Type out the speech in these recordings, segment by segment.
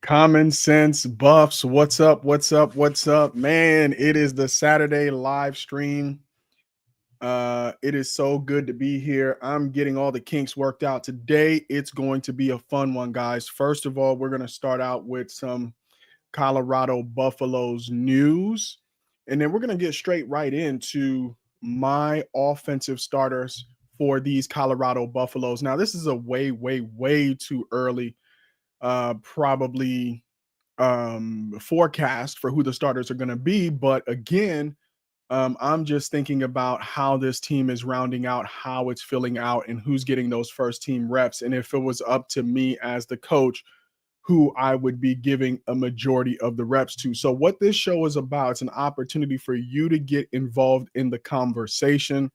Common Sense Buffs. What's up? What's up? What's up? Man, it is the Saturday live stream. It is so good to be here. I'm getting all the kinks worked out today. It's going to be a fun one, guys. First of all, we're going to start out with some Colorado Buffaloes news, and then we're going to get straight right into my offensive starters for these Colorado Buffaloes. Now, this is a way too early probably forecast for who the starters are going to be. But again, I'm just thinking about how this team is rounding out, how it's filling out, and who's getting those first team reps. And if it was up to me as the coach, who I would be giving a majority of the reps to. So, what this show is about, it's an opportunity for you to get involved in the conversation.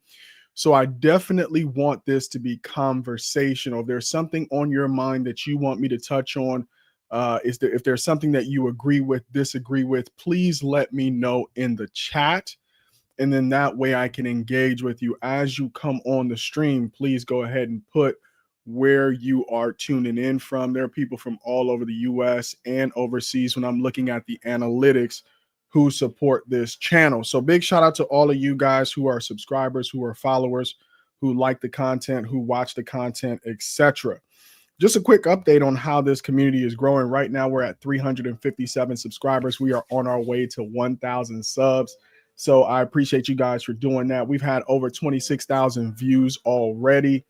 So I definitely want this to be conversational. If there's something on your mind that you want me to touch on, if there's something that you agree with, disagree with, please let me know in the chat. And then that way I can engage with you as you come on the stream. Please go ahead and put where you are tuning in from. There are people from all over the US and overseas when I'm looking at the analytics who support this channel. So big shout out to all of you guys who are subscribers, who are followers, who like the content, who watch the content, etc. Just a quick update on how this community is growing. Right now, we're at 357 subscribers. We are on our way to 1,000 subs. So I appreciate you guys for doing that. We've had over 26,000 views already,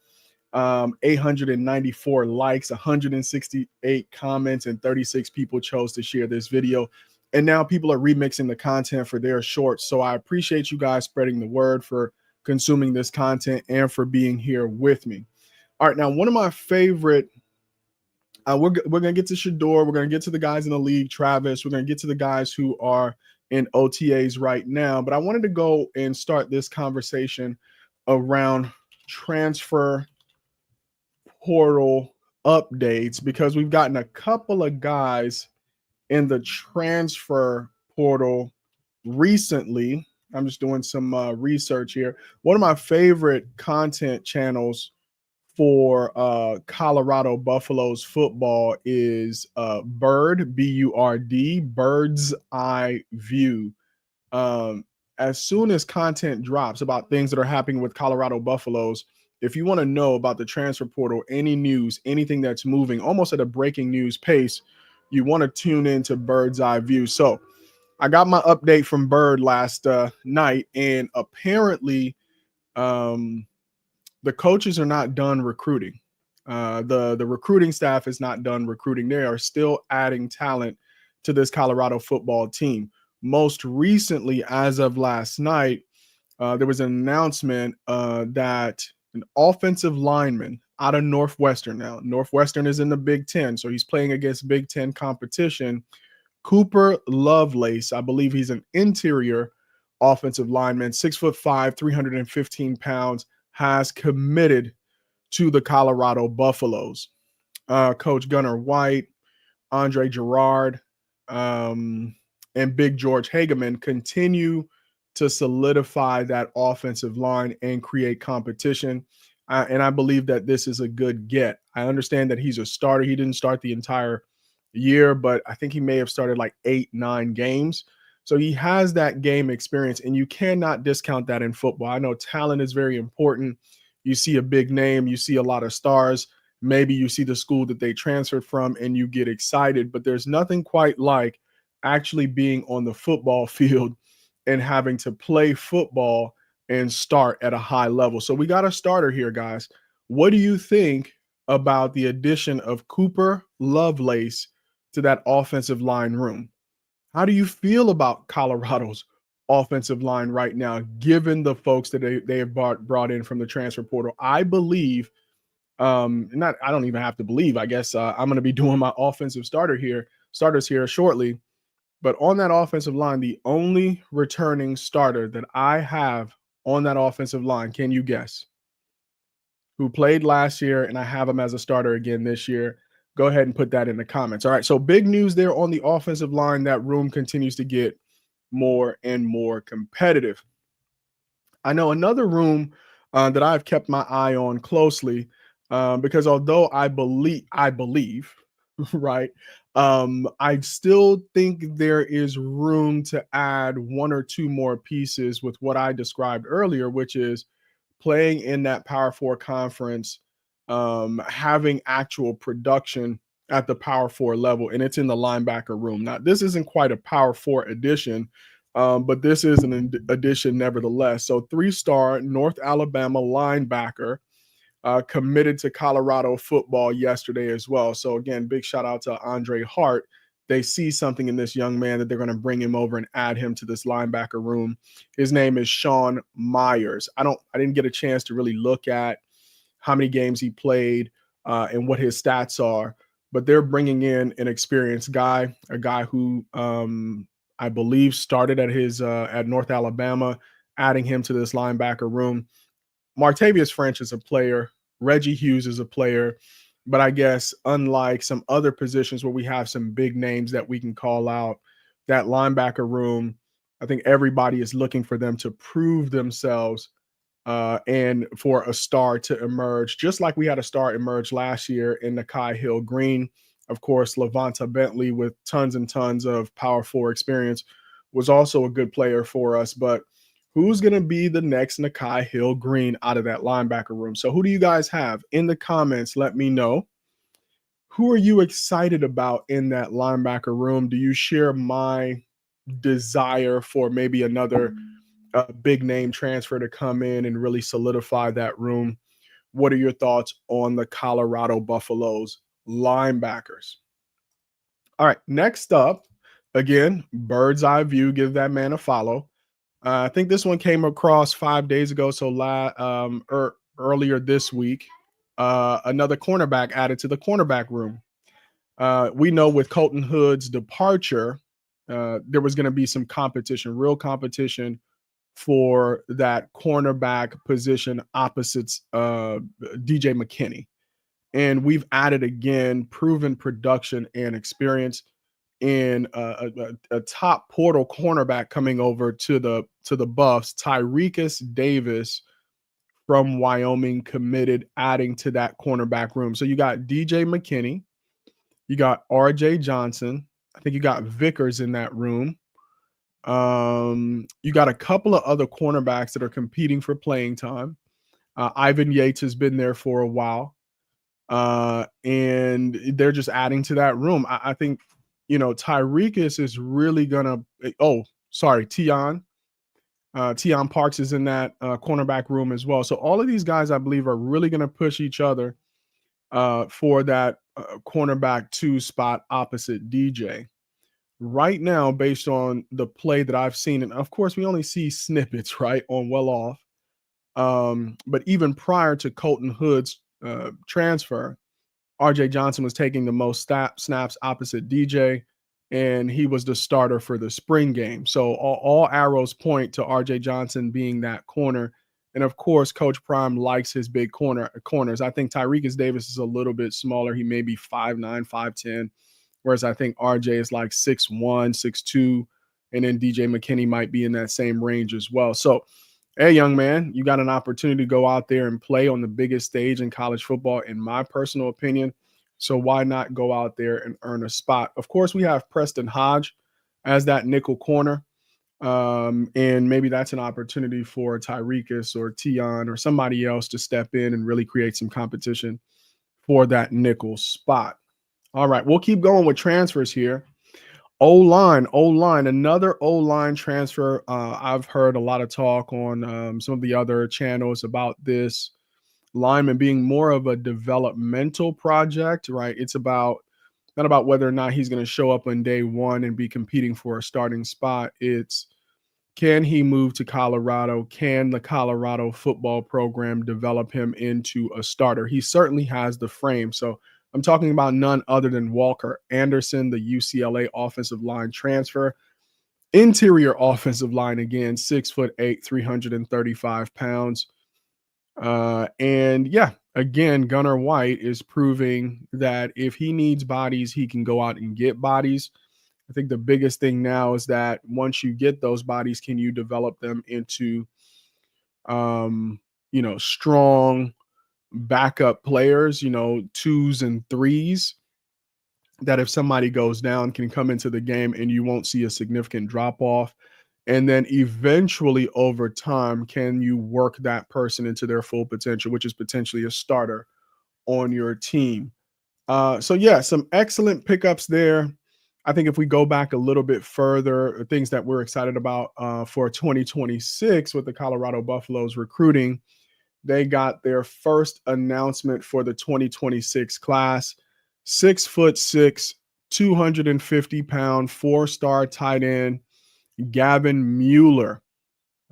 894 likes, 168 comments, and 36 people chose to share this video. And now people are remixing the content for their shorts. So I appreciate you guys spreading the word, for consuming this content, and for being here with me. All right, now one of my favorite, we're going to get to Shedeur. We're going to get to the guys in the league, Travis. We're going to get to the guys who are in OTAs right now. But I wanted to go and start this conversation around transfer portal updates, because we've gotten a couple of guys in the transfer portal recently. I'm just doing some research here. One of my favorite content channels for Colorado Buffaloes football is Bird, B-U-R-D, Bird's Eye View. As soon as content drops about things that are happening with Colorado Buffaloes, if you want to know about the transfer portal, any news, anything that's moving almost at a breaking news pace, you want to tune into Bird's Eye View. So I got my update from Bird last night, and apparently the coaches are not done recruiting. The recruiting staff is not done recruiting. They are still adding talent to this Colorado football team. Most recently, as of last night, there was an announcement that an offensive lineman out of Northwestern. Now, Northwestern is in the Big Ten, so he's playing against Big Ten competition. Cooper Lovelace, I believe he's an interior offensive lineman, 6'5", 315 pounds, has committed to the Colorado Buffaloes. Coach Gunnar White, Andre Gerard, and Big George Hageman continue to solidify that offensive line and create competition. And I believe that this is a good get. I understand that he's a starter. He didn't start the entire year, but I think he may have started like 8-9 games. So he has that game experience, and you cannot discount that in football. I know talent is very important. You see a big name, you see a lot of stars. Maybe you see the school that they transferred from and you get excited, but there's nothing quite like actually being on the football field and having to play football and start at a high level. So we got a starter here, guys. What do you think about the addition of Cooper Lovelace to that offensive line room? How do you feel about Colorado's offensive line right now, given the folks that they have brought in from the transfer portal? I believe, I don't even have to believe, I guess I'm going to be doing my offensive starters here shortly. But on that offensive line, the only returning starter that I have on that offensive line, can you guess? Who played last year, and I have him as a starter again this year. Go ahead and put that in the comments. All right, so big news there on the offensive line. That room continues to get more and more competitive. I know another room that I've kept my eye on closely, because although I believe right? I still think there is room to add one or two more pieces with what I described earlier, which is playing in that Power Four conference, having actual production at the Power Four level, and it's in the linebacker room. Now, this isn't quite a Power Four addition, but this is an addition nevertheless. So, 3-star North Alabama linebacker committed to Colorado football yesterday as well. So again, big shout out to Andre Hart. They see something in this young man that they're going to bring him over and add him to this linebacker room. His name is Sean Myers. I didn't get a chance to really look at how many games he played and what his stats are, but they're bringing in an experienced guy, a guy who I believe started at North Alabama, adding him to this linebacker room. Martavius French is a player. Reggie Hughes is a player. But I guess unlike some other positions where we have some big names that we can call out, that linebacker room, I think everybody is looking for them to prove themselves and for a star to emerge, just like we had a star emerge last year in Nakai Hill-Green. Of course, Levanta Bentley, with tons and tons of Power Four experience, was also a good player for us. But who's going to be the next Nakai Hill-Green out of that linebacker room? So who do you guys have? In the comments, let me know. Who are you excited about in that linebacker room? Do you share my desire for maybe another big name transfer to come in and really solidify that room? What are your thoughts on the Colorado Buffaloes linebackers? All right, next up, again, bird's eye view. Give that man a follow. I think this one came across 5 days ago, so earlier this week. Another cornerback added to the cornerback room. We know with Colton Hood's departure, there was going to be some competition, real competition for that cornerback position opposite DJ McKinney. And we've added again proven production and experience in a top portal cornerback coming over to the Buffs, Tyrekus Davis from Wyoming, committed, adding to that cornerback room. So you got DJ McKinney, you got RJ Johnson, I think you got Vickers in that room. You got a couple of other cornerbacks that are competing for playing time. Ivan Yates has been there for a while, and they're just adding to that room. I think, Tyrekus is really gonna. Oh, sorry, Tion Parks is in that cornerback room as well. So all of these guys, I believe, are really going to push each other for that cornerback 2 spot opposite DJ. Right now, based on the play that I've seen, and of course, we only see snippets, right, on Well Off. But even prior to Colton Hood's transfer, RJ Johnson was taking the most snaps opposite DJ, and he was the starter for the spring game. So all arrows point to RJ Johnson being that corner. And of course, Coach Prime likes his big corners. I think Tyrekus Davis is a little bit smaller. He may be 5'9", 5'10", whereas I think RJ is like 6'1", 6'2", and then DJ McKinney might be in that same range as well. So, hey, young man, you got an opportunity to go out there and play on the biggest stage in college football, in my personal opinion. So why not go out there and earn a spot? Of course, we have Preston Hodge as that nickel corner. And maybe that's an opportunity for Tyrekus or Tion or somebody else to step in and really create some competition for that nickel spot. All right, we'll keep going with transfers here. O-line, another O-line transfer. I've heard a lot of talk on some of the other channels about this lineman being more of a developmental project, right? It's not about whether or not he's going to show up on day one and be competing for a starting spot. It's, can he move to Colorado? Can the Colorado football program develop him into a starter? He certainly has the frame. So I'm talking about none other than Walker Anderson, the UCLA offensive line transfer. Interior offensive line again, 6'8", 335 pounds. And yeah, again, Gunnar White is proving that if he needs bodies, he can go out and get bodies. I think the biggest thing now is that once you get those bodies, can you develop them into, strong backup players, 2s and 3s. that if somebody goes down can come into the game and you won't see a significant drop off. And then eventually over time, can you work that person into their full potential, which is potentially a starter on your team? So yeah, some excellent pickups there. I think if we go back a little bit further, things that we're excited about for 2026 with the Colorado Buffaloes recruiting, they got their first announcement for the 2026 class. 6'6", 250-pound, 4-star tight end, Gavin Mueller.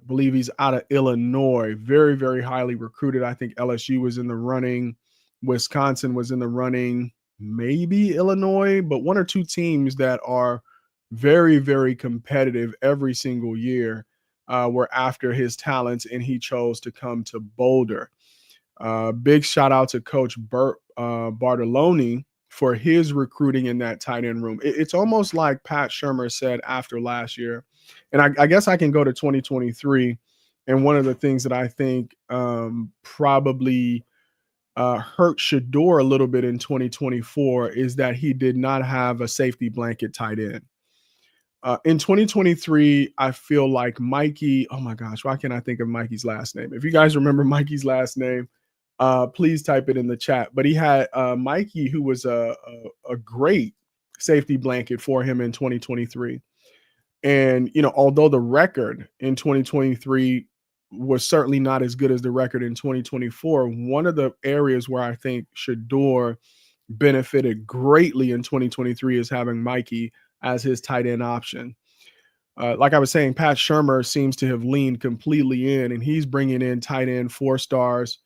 I believe he's out of Illinois. Very, very highly recruited. I think LSU was in the running. Wisconsin was in the running. Maybe Illinois, but one or two teams that are very, very competitive every single year were after his talents, and he chose to come to Boulder. Big shout out to Coach Bert Bartoloni for his recruiting in that tight end room. It's almost like Pat Shurmur said after last year, and I guess I can go to 2023. And one of the things that I think probably hurt Shedeur a little bit in 2024 is that he did not have a safety blanket tight end. In 2023, I feel like Mikey, oh my gosh, why can't I think of Mikey's last name? If you guys remember Mikey's last name, please type it in the chat. But he had Mikey, who was a great safety blanket for him in 2023. And, although the record in 2023 was certainly not as good as the record in 2024, one of the areas where I think Shedeur benefited greatly in 2023 is having Mikey as his tight end option. Like I was saying, Pat Shurmur seems to have leaned completely in, and he's bringing in tight end 4 stars.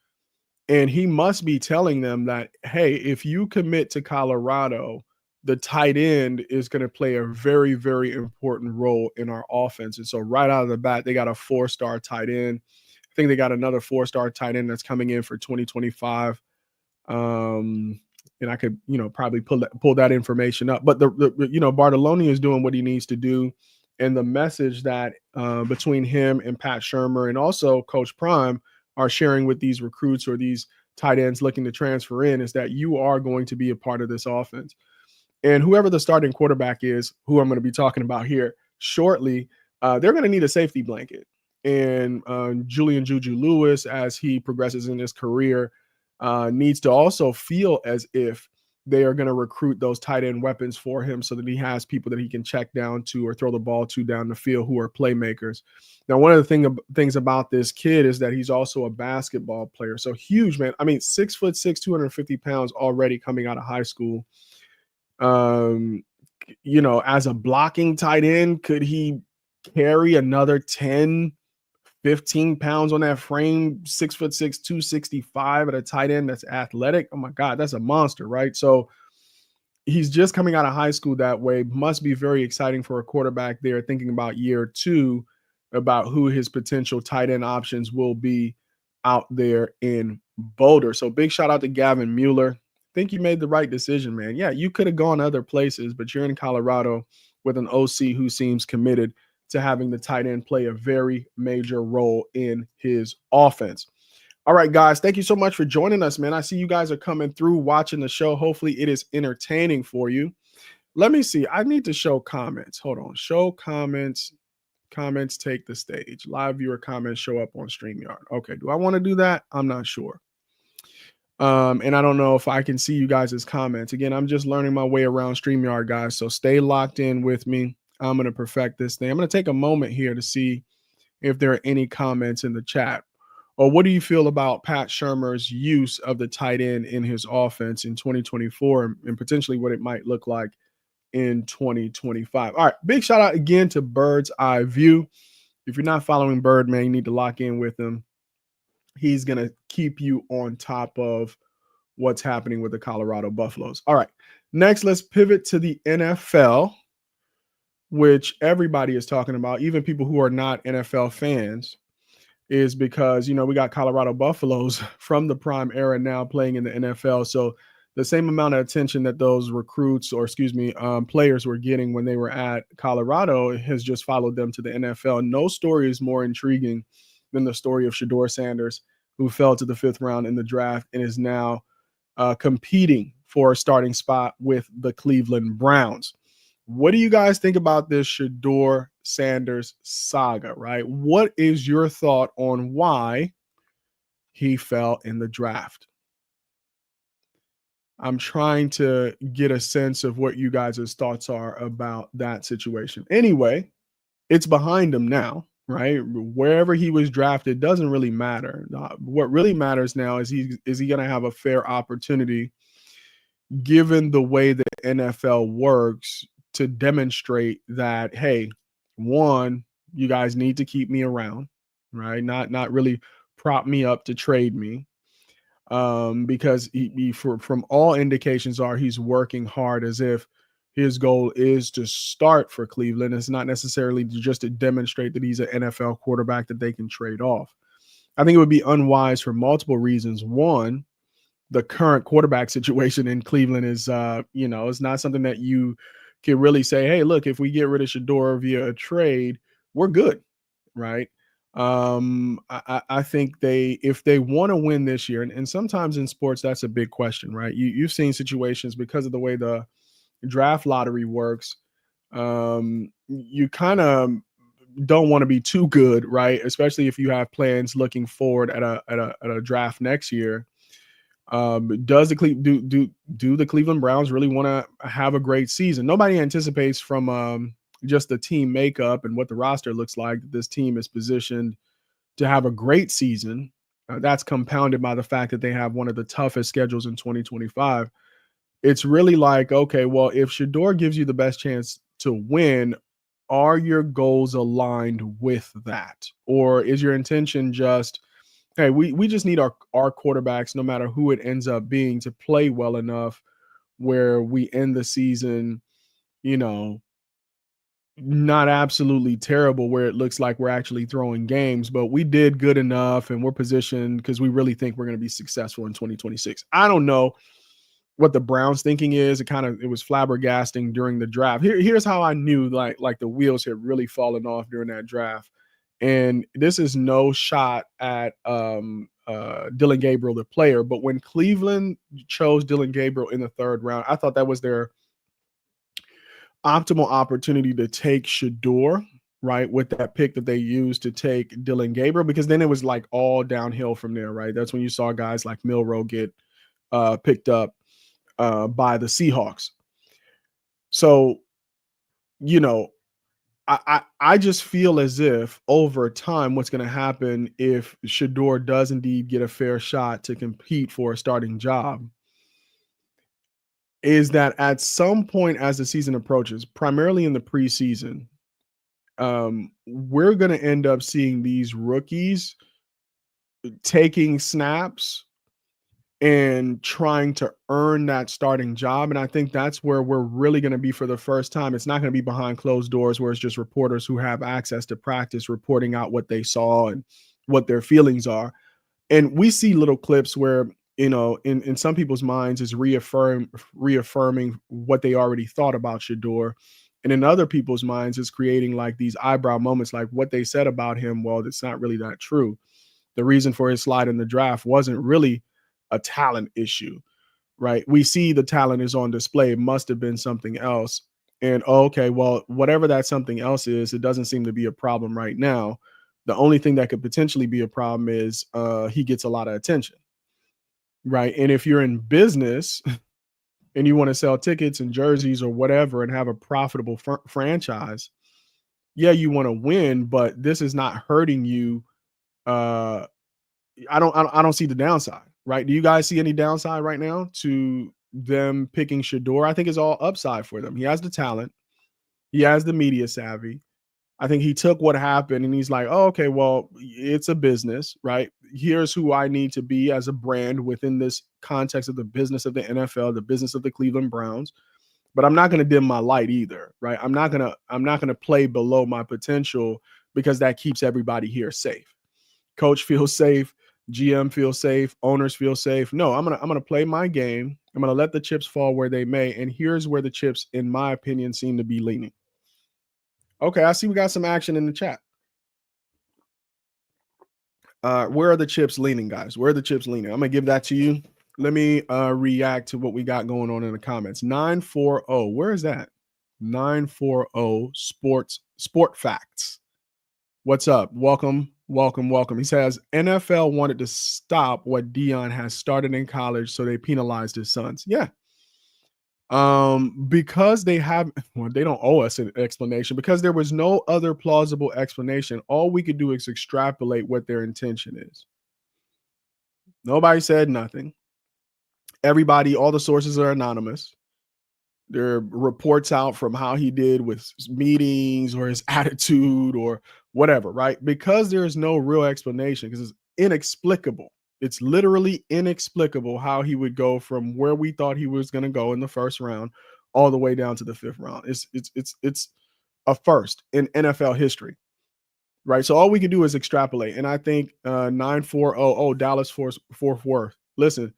And he must be telling them that, hey, if you commit to Colorado, the tight end is going to play a very, very important role in our offense. And so right out of the bat, they got a 4-star tight end. I think they got another 4-star tight end that's coming in for 2025. And I could, probably pull that information up. But the Bartoloni is doing what he needs to do, and the message that between him and Pat Shurmur and also Coach Prime are sharing with these recruits or these tight ends looking to transfer in is that you are going to be a part of this offense. And whoever the starting quarterback is, who I'm going to be talking about here shortly, they're going to need a safety blanket. And Julian Juju Lewis, as he progresses in his career, needs to also feel as if they are going to recruit those tight end weapons for him so that he has people that he can check down to or throw the ball to down the field who are playmakers. Now, one of the things about this kid is that he's also a basketball player. So huge, man. I mean, 6'6", 250 pounds already coming out of high school. As a blocking tight end, could he carry another 10, 15 pounds on that frame? 6'6", 265 at a tight end that's athletic. Oh my God, that's a monster, right? So he's just coming out of high school that way. Must be very exciting for a quarterback there, thinking about year 2, about who his potential tight end options will be out there in Boulder. So big shout out to Gavin Mueller. I think you made the right decision, man. Yeah, you could have gone other places, but you're in Colorado with an OC who seems committed to having the tight end play a very major role in his offense. All right, guys, thank you so much for joining us, man. I see you guys are coming through, watching the show. Hopefully it is entertaining for you. Let me see. I need to show comments. Hold on. Show comments. Comments take the stage. Live viewer comments show up on StreamYard. Okay, do I want to do that? I'm not sure. And I don't know if I can see you guys' comments. Again, I'm just learning my way around StreamYard, guys. So stay locked in with me. I'm going to perfect this thing. I'm going to take a moment here to see if there are any comments in the chat. Or what do you feel about Pat Shurmur's use of the tight end in his offense in 2024 and potentially what it might look like in 2025? All right. Big shout out again to Bird's Eye View. If you're not following Bird, man, you need to lock in with him. He's going to keep you on top of what's happening with the Colorado Buffaloes. All right. Next, let's pivot to the NFL, which everybody is talking about, even people who are not NFL fans, is because, we got Colorado Buffaloes from the prime era now playing in the NFL. So the same amount of attention that those recruits players were getting when they were at Colorado has just followed them to the NFL. No story is more intriguing than the story of Shedeur Sanders, who fell to the 5th round in the draft and is now competing for a starting spot with the Cleveland Browns. What do you guys think about this Shedeur Sanders saga, right? What is your thought on why he fell in the draft? I'm trying to get a sense of what you guys' thoughts are about that situation. Anyway, it's behind him now, right? Wherever he was drafted doesn't really matter. What really matters now is he going to have a fair opportunity, given the way the NFL works, to demonstrate that, hey, one, you guys need to keep me around, right? Not really prop me up to trade me, because from all indications are he's working hard as if his goal is to start for Cleveland. It's not necessarily just to demonstrate that he's an NFL quarterback that they can trade off. I think it would be unwise for multiple reasons. One, the current quarterback situation in Cleveland is, it's not something that you can really say, hey, look, if we get rid of Shedeur via a trade, we're good, right? I think if they want to win this year, and sometimes in sports, that's a big question, right? You've seen situations because of the way the draft lottery works. You kind of don't want to be too good, right? Especially if you have plans looking forward at a draft next year. Does the Cleveland Browns really want to have a great season? Nobody anticipates from just the team makeup and what the roster looks like that this team is positioned to have a great season. That's compounded by the fact that they have one of the toughest schedules in 2025. It's really like, okay, well, if Shedeur gives you the best chance to win, are your goals aligned with that? Or is your intention just, hey, we just need our quarterbacks, no matter who it ends up being, to play well enough where we end the season, not absolutely terrible, where it looks like we're actually throwing games, but we did good enough and we're positioned because we really think we're going to be successful in 2026. I don't know what the Browns thinking is. It was flabbergasting during the draft. Here's how I knew like the wheels had really fallen off during that draft. And this is no shot at Dillon Gabriel, the player, but when Cleveland chose Dillon Gabriel in the third round, I thought that was their optimal opportunity to take Shedeur, right, with that pick that they used to take Dillon Gabriel, because then it was like all downhill from there, right? That's when you saw guys like Milroe get picked up by the Seahawks. So, I just feel as if over time, what's going to happen if Shedeur does indeed get a fair shot to compete for a starting job is that at some point as the season approaches, primarily in the preseason, we're going to end up seeing these rookies taking snaps and trying to earn that starting job. And I think that's where we're really going to be for the first time. It's not going to be behind closed doors where it's just reporters who have access to practice reporting out what they saw and what their feelings are. And we see little clips where, in some people's minds is reaffirming what they already thought about Shedeur. And in other people's minds is creating like these eyebrow moments, like what they said about him. Well, it's not really that true. The reason for his slide in the draft wasn't really a talent issue, right? We see the talent is on display. It must have been something else. And okay, well, whatever that something else is, it doesn't seem to be a problem right now. The only thing that could potentially be a problem is he gets a lot of attention, right? And if you're in business and you want to sell tickets and jerseys or whatever and have a profitable franchise, yeah, you want to win, but this is not hurting you. I don't see the downside, right? Do you guys see any downside right now to them picking Shedeur? I think it's all upside for them. He has the talent. He has the media savvy. I think he took what happened and he's like, oh, okay, well, it's a business, right? Here's who I need to be as a brand within this context of the business of the NFL, the business of the Cleveland Browns. But I'm not going to dim my light either, right? I'm not going to play below my potential because that keeps everybody here safe. Coach feels safe, GM feels safe, owners feel safe. No, I'm going to play my game. I'm going to let the chips fall where they may. And here's where the chips, in my opinion, seem to be leaning. Okay, I see we got some action in the chat. Where are the chips leaning, guys? Where are the chips leaning? I'm going to give that to you. Let me react to what we got going on in the comments. 940. Where is that? 940 Sport Facts. What's up? Welcome, welcome, welcome. He says NFL wanted to stop what Deion has started in college, so they penalized his sons. Yeah. Because they have, well, they don't owe us an explanation because there was no other plausible explanation. All we could do is extrapolate what their intention is. Nobody said nothing. Everybody, all the sources are anonymous. There are reports out from how he did with meetings or his attitude or whatever, right? Because there is no real explanation, because it's inexplicable. It's literally inexplicable how he would go from where we thought he was going to go in the first round all the way down to the fifth round. It's a first in NFL history, right? So all we can do is extrapolate. And I think 9400 Dallas Fort Worth. Listen,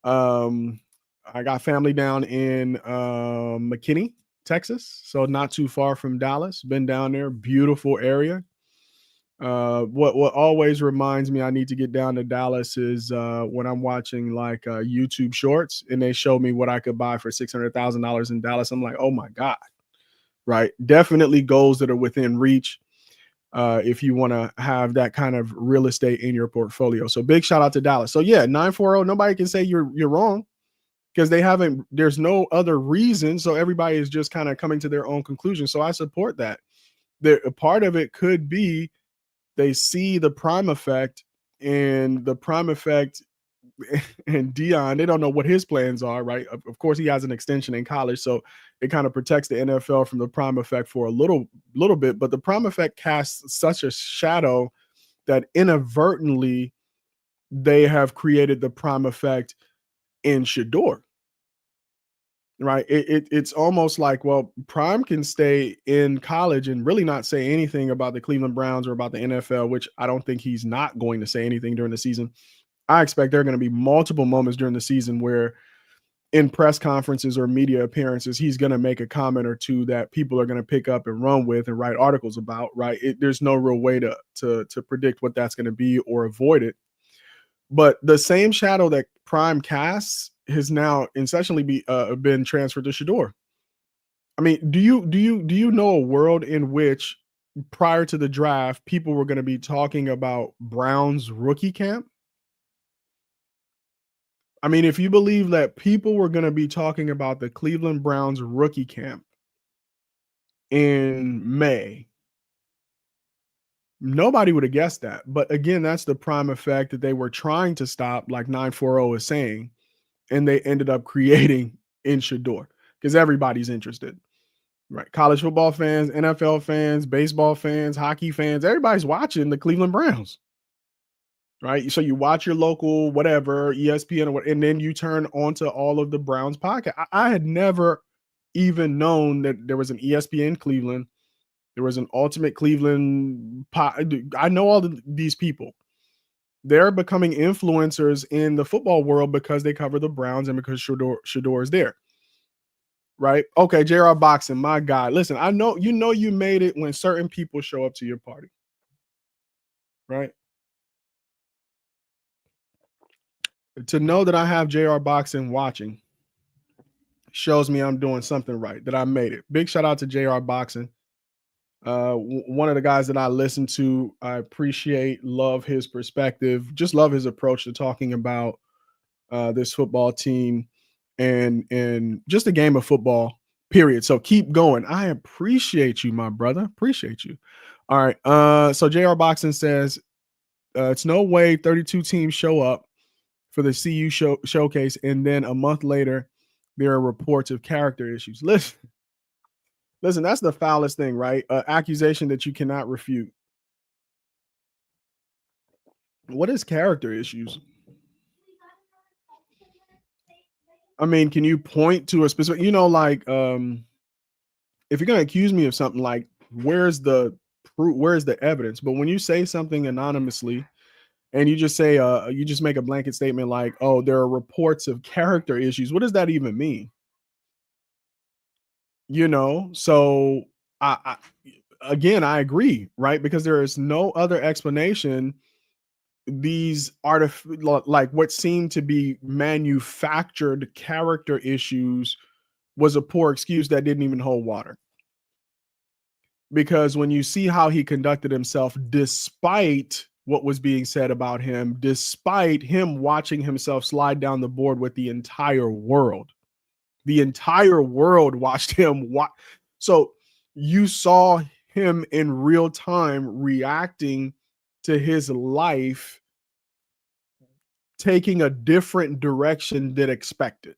I got family down in McKinney, Texas, so not too far from Dallas. Been down there, beautiful area. What always reminds me I need to get down to Dallas is when I'm watching like YouTube shorts and they show me what I could buy for $600,000 in Dallas. I'm like, oh my god, right? Definitely goals that are within reach. If you want to have that kind of real estate in your portfolio. So big shout out to Dallas. So yeah, 940. Nobody can say you're wrong because they haven't. There's no other reason. So everybody is just kind of coming to their own conclusion. So I support that. A part of it could be they see the prime effect and the prime effect and Deion, they don't know what his plans are, right? Of course, he has an extension in college, so it kind of protects the NFL from the prime effect for a little bit. But the prime effect casts such a shadow that inadvertently they have created the prime effect in Shador, right? It's almost like, well, Prime can stay in college and really not say anything about the Cleveland Browns or about the NFL, which I don't think he's not going to say anything during the season. I expect there are going to be multiple moments during the season where in press conferences or media appearances, he's going to make a comment or two that people are going to pick up and run with and write articles about, right? There's no real way to predict what that's going to be or avoid it. But the same shadow that Prime casts has now essentially been transferred to Shador. I mean, do you know a world in which prior to the draft, people were going to be talking about Brown's rookie camp? I mean, if you believe that people were going to be talking about the Cleveland Browns rookie camp in May, nobody would have guessed that. But again, that's the prime effect that they were trying to stop, like 940 is saying, and they ended up creating in Shador because everybody's interested, right? College football fans, NFL fans, baseball fans, hockey fans, everybody's watching the Cleveland Browns. Right. So you watch your local, whatever, ESPN or what, and then you turn onto all of the Browns podcast. I had never even known that there was an ESPN Cleveland. There was an Ultimate Cleveland. I know all these people. They're becoming influencers in the football world because they cover the Browns and because Shador is there. Right. Okay. JR Boxing, my guy. Listen, I know you made it when certain people show up to your party. Right. To know that I have JR Boxing watching shows me I'm doing something right, that I made it. Big shout out to JR Boxing. One of the guys that I listen to, I appreciate, love his perspective, just love his approach to talking about this football team and just a game of football, period. So keep going. I appreciate you, my brother. Appreciate you. All right. So JR Boxing says it's no way 32 teams show up for the CU showcase, and then a month later, there are reports of character issues. Listen, that's the foulest thing, right? Accusation that you cannot refute. What is character issues? I mean, can you point to a specific, like, if you're going to accuse me of something, like, where's the proof? Where's the evidence? But when you say something anonymously and you just say, you just make a blanket statement like, oh, there are reports of character issues. What does that even mean? So again, I agree, right? Because there is no other explanation these like what seemed to be manufactured character issues was a poor excuse that didn't even hold water. Because when you see how he conducted himself, despite what was being said about him, despite him watching himself slide down the board with the entire world watched him. So you saw him in real time reacting to his life taking a different direction than expected.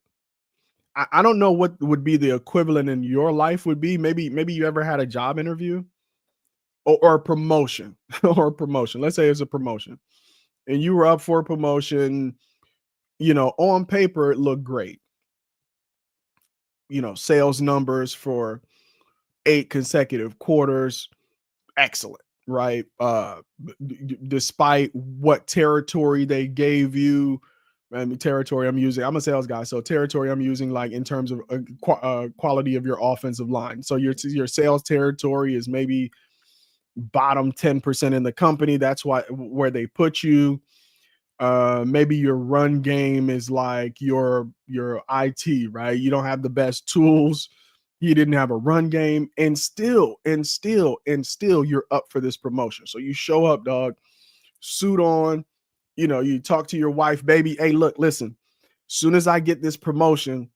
I don't know what would be the equivalent in your life would be. Maybe you ever had a job interview or a promotion or a promotion. Let's say it's a promotion and you were up for a promotion. On paper, it looked great. Sales numbers for 8 consecutive quarters, excellent, right? Despite what territory they gave you, territory I'm using, I'm a sales guy, so territory I'm using like in terms of quality of your offensive line. So your sales territory is maybe bottom 10% in the company. That's where they put you. Maybe your run game is like your IT, right? You don't have the best tools. You didn't have a run game, and still you're up for this promotion. So you show up, dog, suit on, you talk to your wife, baby, hey, look, listen, soon as I get this promotion,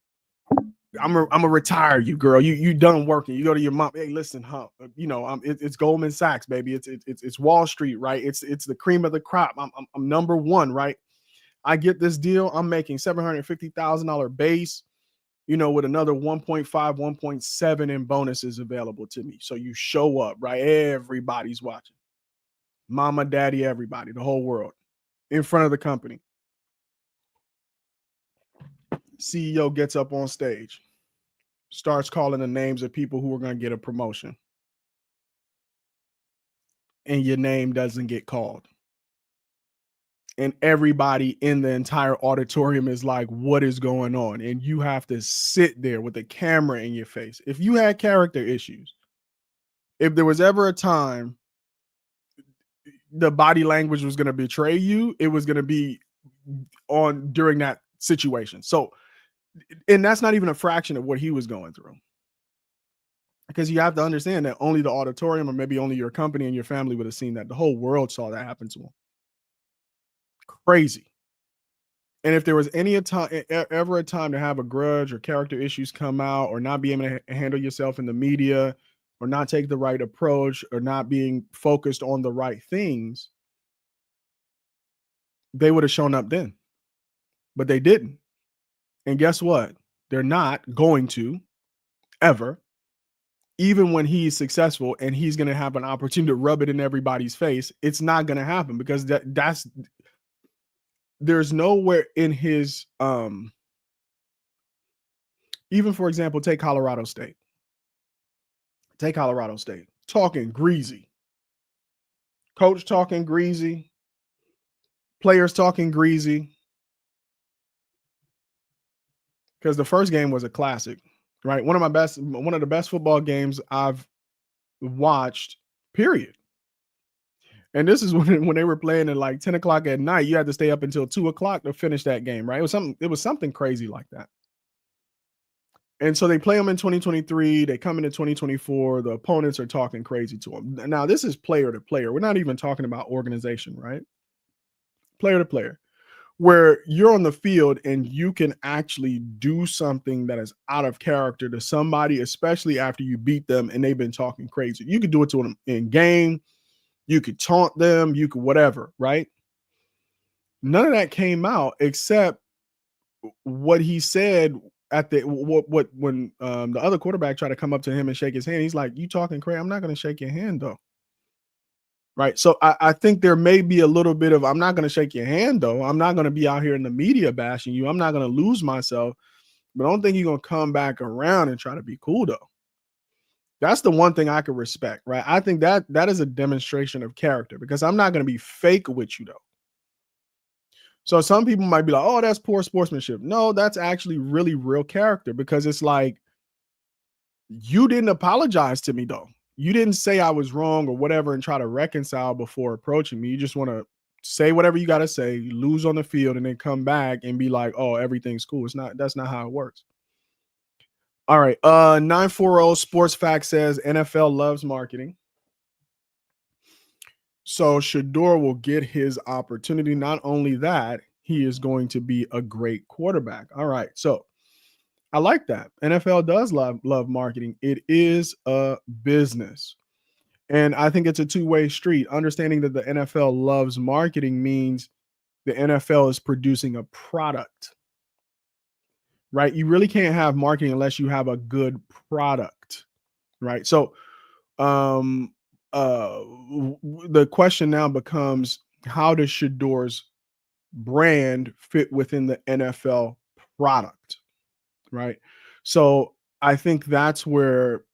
I'm gonna retire you, girl. You done working. You go to your mom. Hey, listen, huh? It's Goldman Sachs, baby. It's Wall Street, right? It's the cream of the crop. I'm number one, right? I get this deal. I'm making $750,000 base, with another 1.5, 1.7 in bonuses available to me. So you show up, right? Everybody's watching. Mama, daddy, everybody, the whole world in front of the company. CEO gets up on stage, starts calling the names of people who are going to get a promotion. And your name doesn't get called. And everybody in the entire auditorium is like, what is going on? And you have to sit there with a camera in your face. If you had character issues, if there was ever a time the body language was going to betray you, it was going to be on during that situation. So, and that's not even a fraction of what he was going through. Because you have to understand that only the auditorium or maybe only your company and your family would have seen that. The whole world saw that happen to him. Crazy. And if there was ever a time to have a grudge or character issues come out or not be able to handle yourself in the media or not take the right approach or not being focused on the right things, they would have shown up then. But they didn't. And guess what? They're not going to ever, even when he's successful and he's going to have an opportunity to rub it in everybody's face. It's not going to happen because there's nowhere in his even, for example, take Colorado State. Talking greasy. Coach talking greasy. Players talking greasy. Because the first game was a classic, right? One of the best football games I've watched, period. And this is when they were playing at like 10 o'clock at night. You had to stay up until 2 o'clock to finish that game, right? It was something crazy like that. And so they play them in 2023. They come into 2024. The opponents are talking crazy to them. Now, this is player to player. We're not even talking about organization, right? Player to player, where you're on the field and you can actually do something that is out of character to somebody, especially after you beat them and they've been talking crazy. You could do it to them in game. You could taunt them. You could whatever, right? None of that came out except what he said at when the other quarterback tried to come up to him and shake his hand. He's like, you talking crazy? I'm not going to shake your hand though. Right. So I think there may be a little bit of, I'm not going to shake your hand though. I'm not going to be out here in the media bashing you. I'm not going to lose myself, but I don't think you're going to come back around and try to be cool though. That's the one thing I could respect, right? I think that is a demonstration of character because I'm not going to be fake with you though. So some people might be like, oh, that's poor sportsmanship. No, that's actually really real character because it's like, you didn't apologize to me though. You didn't say I was wrong or whatever and try to reconcile before approaching me. You just want to say whatever you got to say, lose on the field, and then come back and be like, oh, everything's cool. That's not how it works. All right. 940 Sports Fact says NFL loves marketing. So Shedeur will get his opportunity. Not only that, he is going to be a great quarterback. All right. So I like that. NFL does love marketing. It is a business. And I think it's a two-way street. Understanding that the NFL loves marketing means the NFL is producing a product, right? You really can't have marketing unless you have a good product, right? So the question now becomes, how does Shedeur's brand fit within the NFL product, right? So I think that's where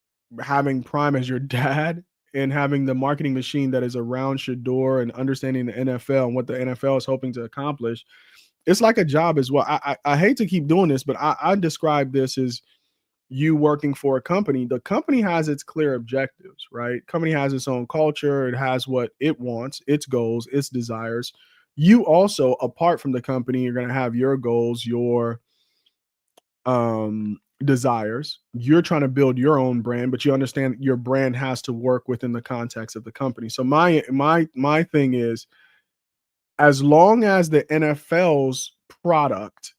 having Prime as your dad and having the marketing machine that is around Shedeur and understanding the NFL and what the NFL is hoping to accomplish, it's like a job as well. I hate to keep doing this, but I describe this as you working for a company. The company has its clear objectives, right? Company has its own culture. It has what it wants, its goals, its desires. You also, apart from the company, you're going to have your goals, your desires. You're trying to build your own brand, but you understand your brand has to work within the context of the company. So my thing is, as long as the NFL's product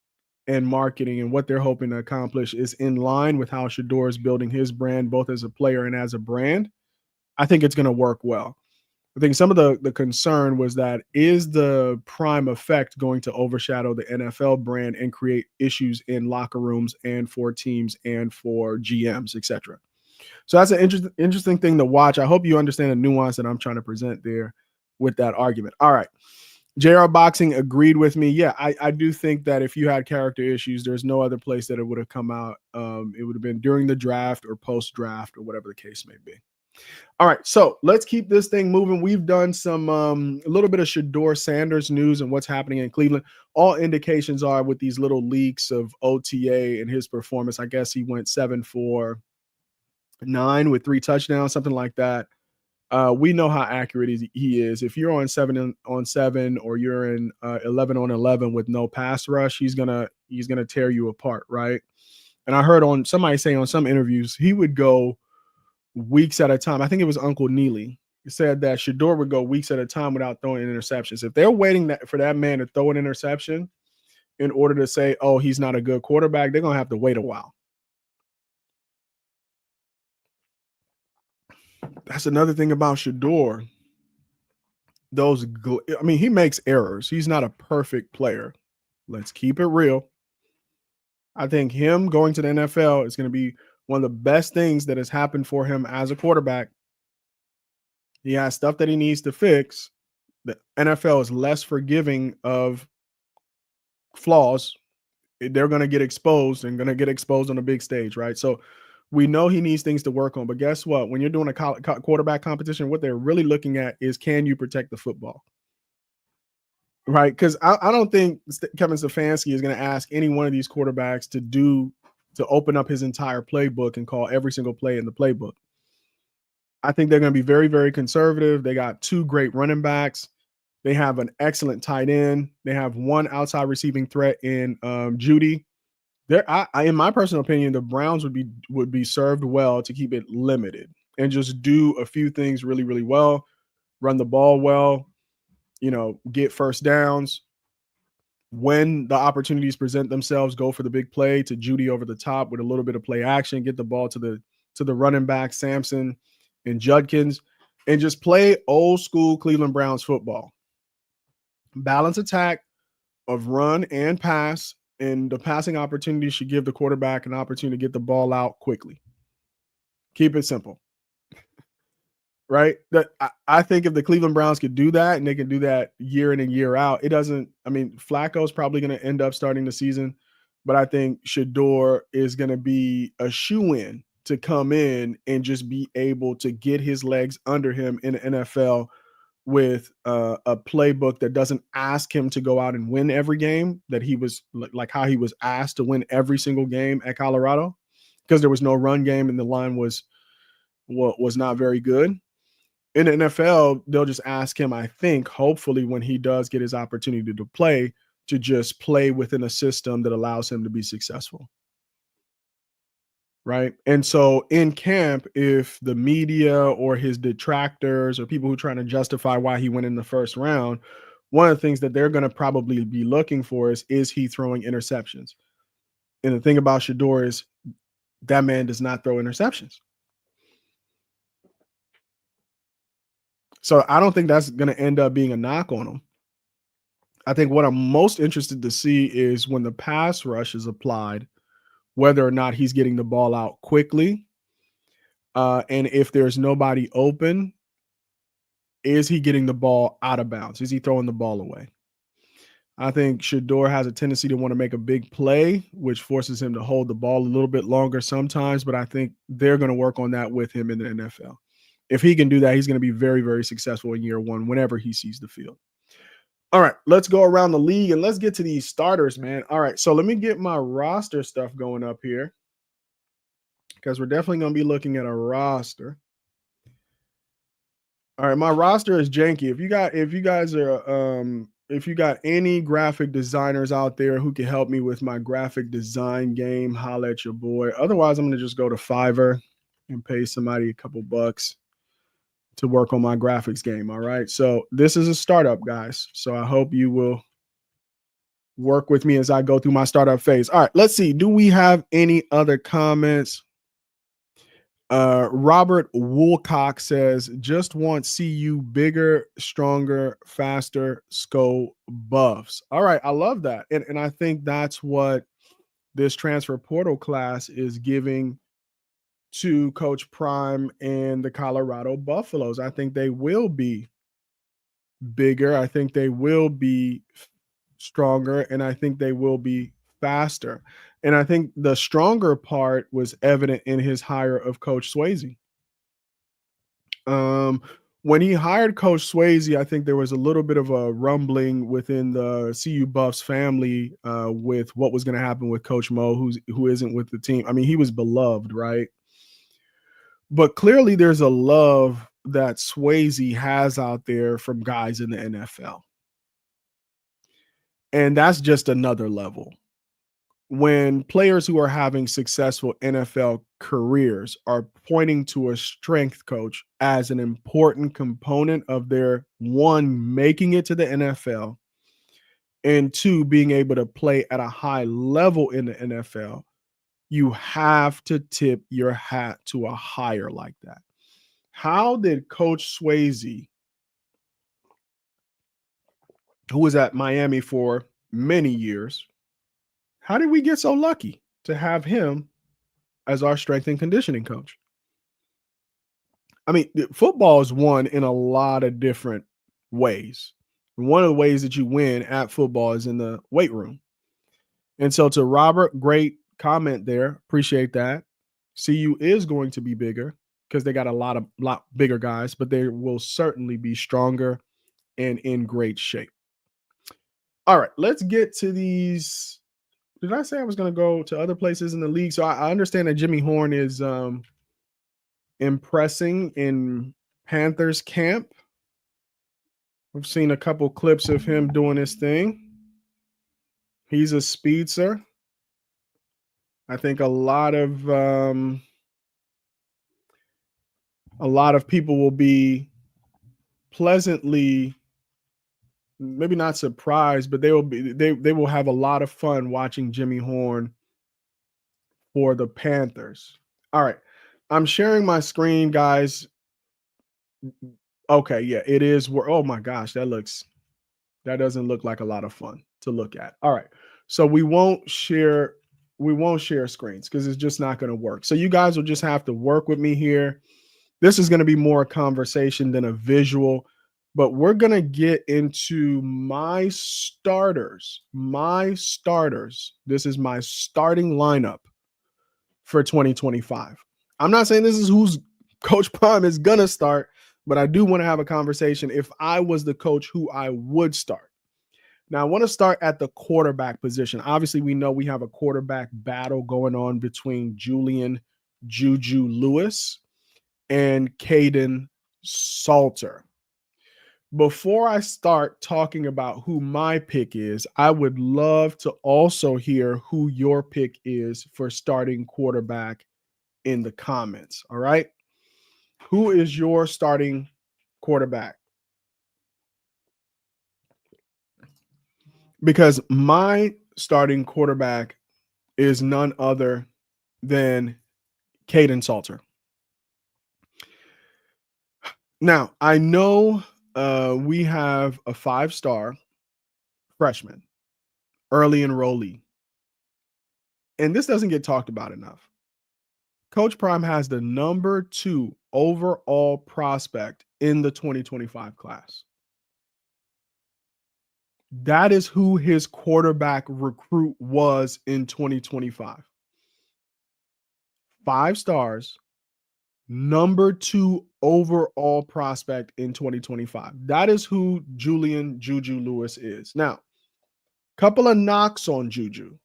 and marketing and what they're hoping to accomplish is in line with how Shedeur is building his brand, both as a player and as a brand, I think it's going to work well. I think some of the concern was that, is the Prime effect going to overshadow the NFL brand and create issues in locker rooms and for teams and for GMs, etc. So that's an interesting thing to watch. I hope you understand the nuance that I'm trying to present there with that argument. All right. JR Boxing agreed with me. Yeah, I do think that if you had character issues, there's no other place that it would have come out. It would have been during the draft or post-draft or whatever the case may be. All right, so let's keep this thing moving. We've done some a little bit of Shedeur Sanders news and what's happening in Cleveland. All indications are, with these little leaks of OTA and his performance, I guess he went 7 for 9 with 3 touchdowns, something like that. We know how accurate he is. If you're on 7 on 7 or you're in 11 on 11 with no pass rush, he's gonna tear you apart, right? And I heard on somebody say on some interviews he would go weeks at a time. I think it was Uncle Neely. He said that Shedeur would go weeks at a time without throwing interceptions. If they're waiting for that man to throw an interception in order to say, oh, he's not a good quarterback, they're gonna have to wait a while. That's another thing about Shedeur. He makes errors. He's not a perfect player. Let's keep it real. I think him going to the NFL is going to be one of the best things that has happened for him as a quarterback. He has stuff that he needs to fix. The NFL is less forgiving of flaws. They're going to get exposed and going to get exposed on a big stage, right? So we know he needs things to work on, but guess what? When you're doing a quarterback competition, what they're really looking at is, can you protect the football? Right? Because I don't think Kevin Stefanski is going to ask any one of these quarterbacks to open up his entire playbook and call every single play in the playbook. I think they're going to be very, very conservative. They got 2 great running backs. They have an excellent tight end. They have 1 outside receiving threat in Judy. In my personal opinion, the Browns would be served well to keep it limited and just do a few things really, really well, run the ball well, get first downs. When the opportunities present themselves, go for the big play to Judy over the top with a little bit of play action, get the ball to the running back, Sampson and Judkins, and just play old school Cleveland Browns football. Balance attack of run and pass. And the passing opportunity should give the quarterback an opportunity to get the ball out quickly. Keep it simple, right? I think if the Cleveland Browns could do that, and they can do that year in and year out, Flacco's probably going to end up starting the season, but I think Shedeur is going to be a shoo-in to come in and just be able to get his legs under him in the NFL with a playbook that doesn't ask him to go out and win every game, that he was like how he was asked to win every single game at Colorado, because there was no run game and the line was not very good. In the NFL, they'll just ask him, I think, hopefully, when he does get his opportunity to play, to just play within a system that allows him to be successful. Right. And so in camp, if the media or his detractors or people who are trying to justify why he went in the first round, one of the things that they're going to probably be looking for is he throwing interceptions? And the thing about Shedeur is that man does not throw interceptions. So I don't think that's going to end up being a knock on him. I think what I'm most interested to see is when the pass rush is applied, whether or not he's getting the ball out quickly. And if there's nobody open, is he getting the ball out of bounds? Is he throwing the ball away? I think Shedeur has a tendency to want to make a big play, which forces him to hold the ball a little bit longer sometimes, but I think they're going to work on that with him in the NFL. If he can do that, he's going to be very, very successful in year one whenever he sees the field. All right, let's go around the league and let's get to these starters, man. All right, so let me get my roster stuff going up here because we're definitely going to be looking at a roster. All right, my roster is janky. If you got any graphic designers out there who can help me with my graphic design game, holla at your boy. Otherwise, I'm going to just go to Fiverr and pay somebody a couple bucks to work on my graphics game. All right. So this is a startup, guys. So I hope you will work with me as I go through my startup phase. All right. Let's see. Do we have any other comments? Robert Woolcock says, just want CU bigger, stronger, faster, SCO buffs. All right. I love that. And I think that's what this transfer portal class is giving to Coach Prime and the Colorado Buffaloes. I think they will be bigger. I think they will be stronger, and I think they will be faster. And I think the stronger part was evident in his hire of Coach Swayze. When he hired Coach Swayze, I think there was a little bit of a rumbling within the CU Buffs family with what was going to happen with Coach Mo, who isn't with the team. I mean, he was beloved, right? But clearly there's a love that Swayze has out there from guys in the NFL. And that's just another level. When players who are having successful NFL careers are pointing to a strength coach as an important component of their, one, making it to the NFL, and two, being able to play at a high level in the NFL, you have to tip your hat to a hire like that. How did Coach Swayze, who was at Miami for many years, how did we get so lucky to have him as our strength and conditioning coach? I mean, football is won in a lot of different ways. One of the ways that you win at football is in the weight room. And so to Robert, great comment there. Appreciate that. CU is going to be bigger because they got a lot bigger guys, but they will certainly be stronger and in great shape. All right, let's get to these. Did I say I was going to go to other places in the league? So I understand that Jimmy Horn is impressing in Panthers camp. We've seen a couple clips of him doing his thing. He's a speedster. I think a lot of people will be pleasantly, maybe not surprised, but they will have a lot of fun watching Jimmy Horn for the Panthers. All right. I'm sharing my screen, guys. Okay, yeah, it is. Oh my gosh, that doesn't look like a lot of fun to look at. All right. So we won't share screens because it's just not going to work. So you guys will just have to work with me here. This is going to be more a conversation than a visual, but we're going to get into my starters. This is my starting lineup for 2025. I'm not saying this is who's Coach Prime is going to start, but I do want to have a conversation if I was the coach who I would start. Now, I want to start at the quarterback position. Obviously, we know we have a quarterback battle going on between Julian Juju Lewis and Caden Salter. Before I start talking about who my pick is, I would love to also hear who your pick is for starting quarterback in the comments. All right. Who is your starting quarterback? Because my starting quarterback is none other than Caden Salter. Now, I know we have a 5-star freshman, early enrollee, and this doesn't get talked about enough. Coach Prime has the number 2 overall prospect in the 2025 class. That is who his quarterback recruit was in 2025. 5 stars, number 2 overall prospect in 2025. That is who Julian Juju Lewis is. Now, couple of knocks on Juju.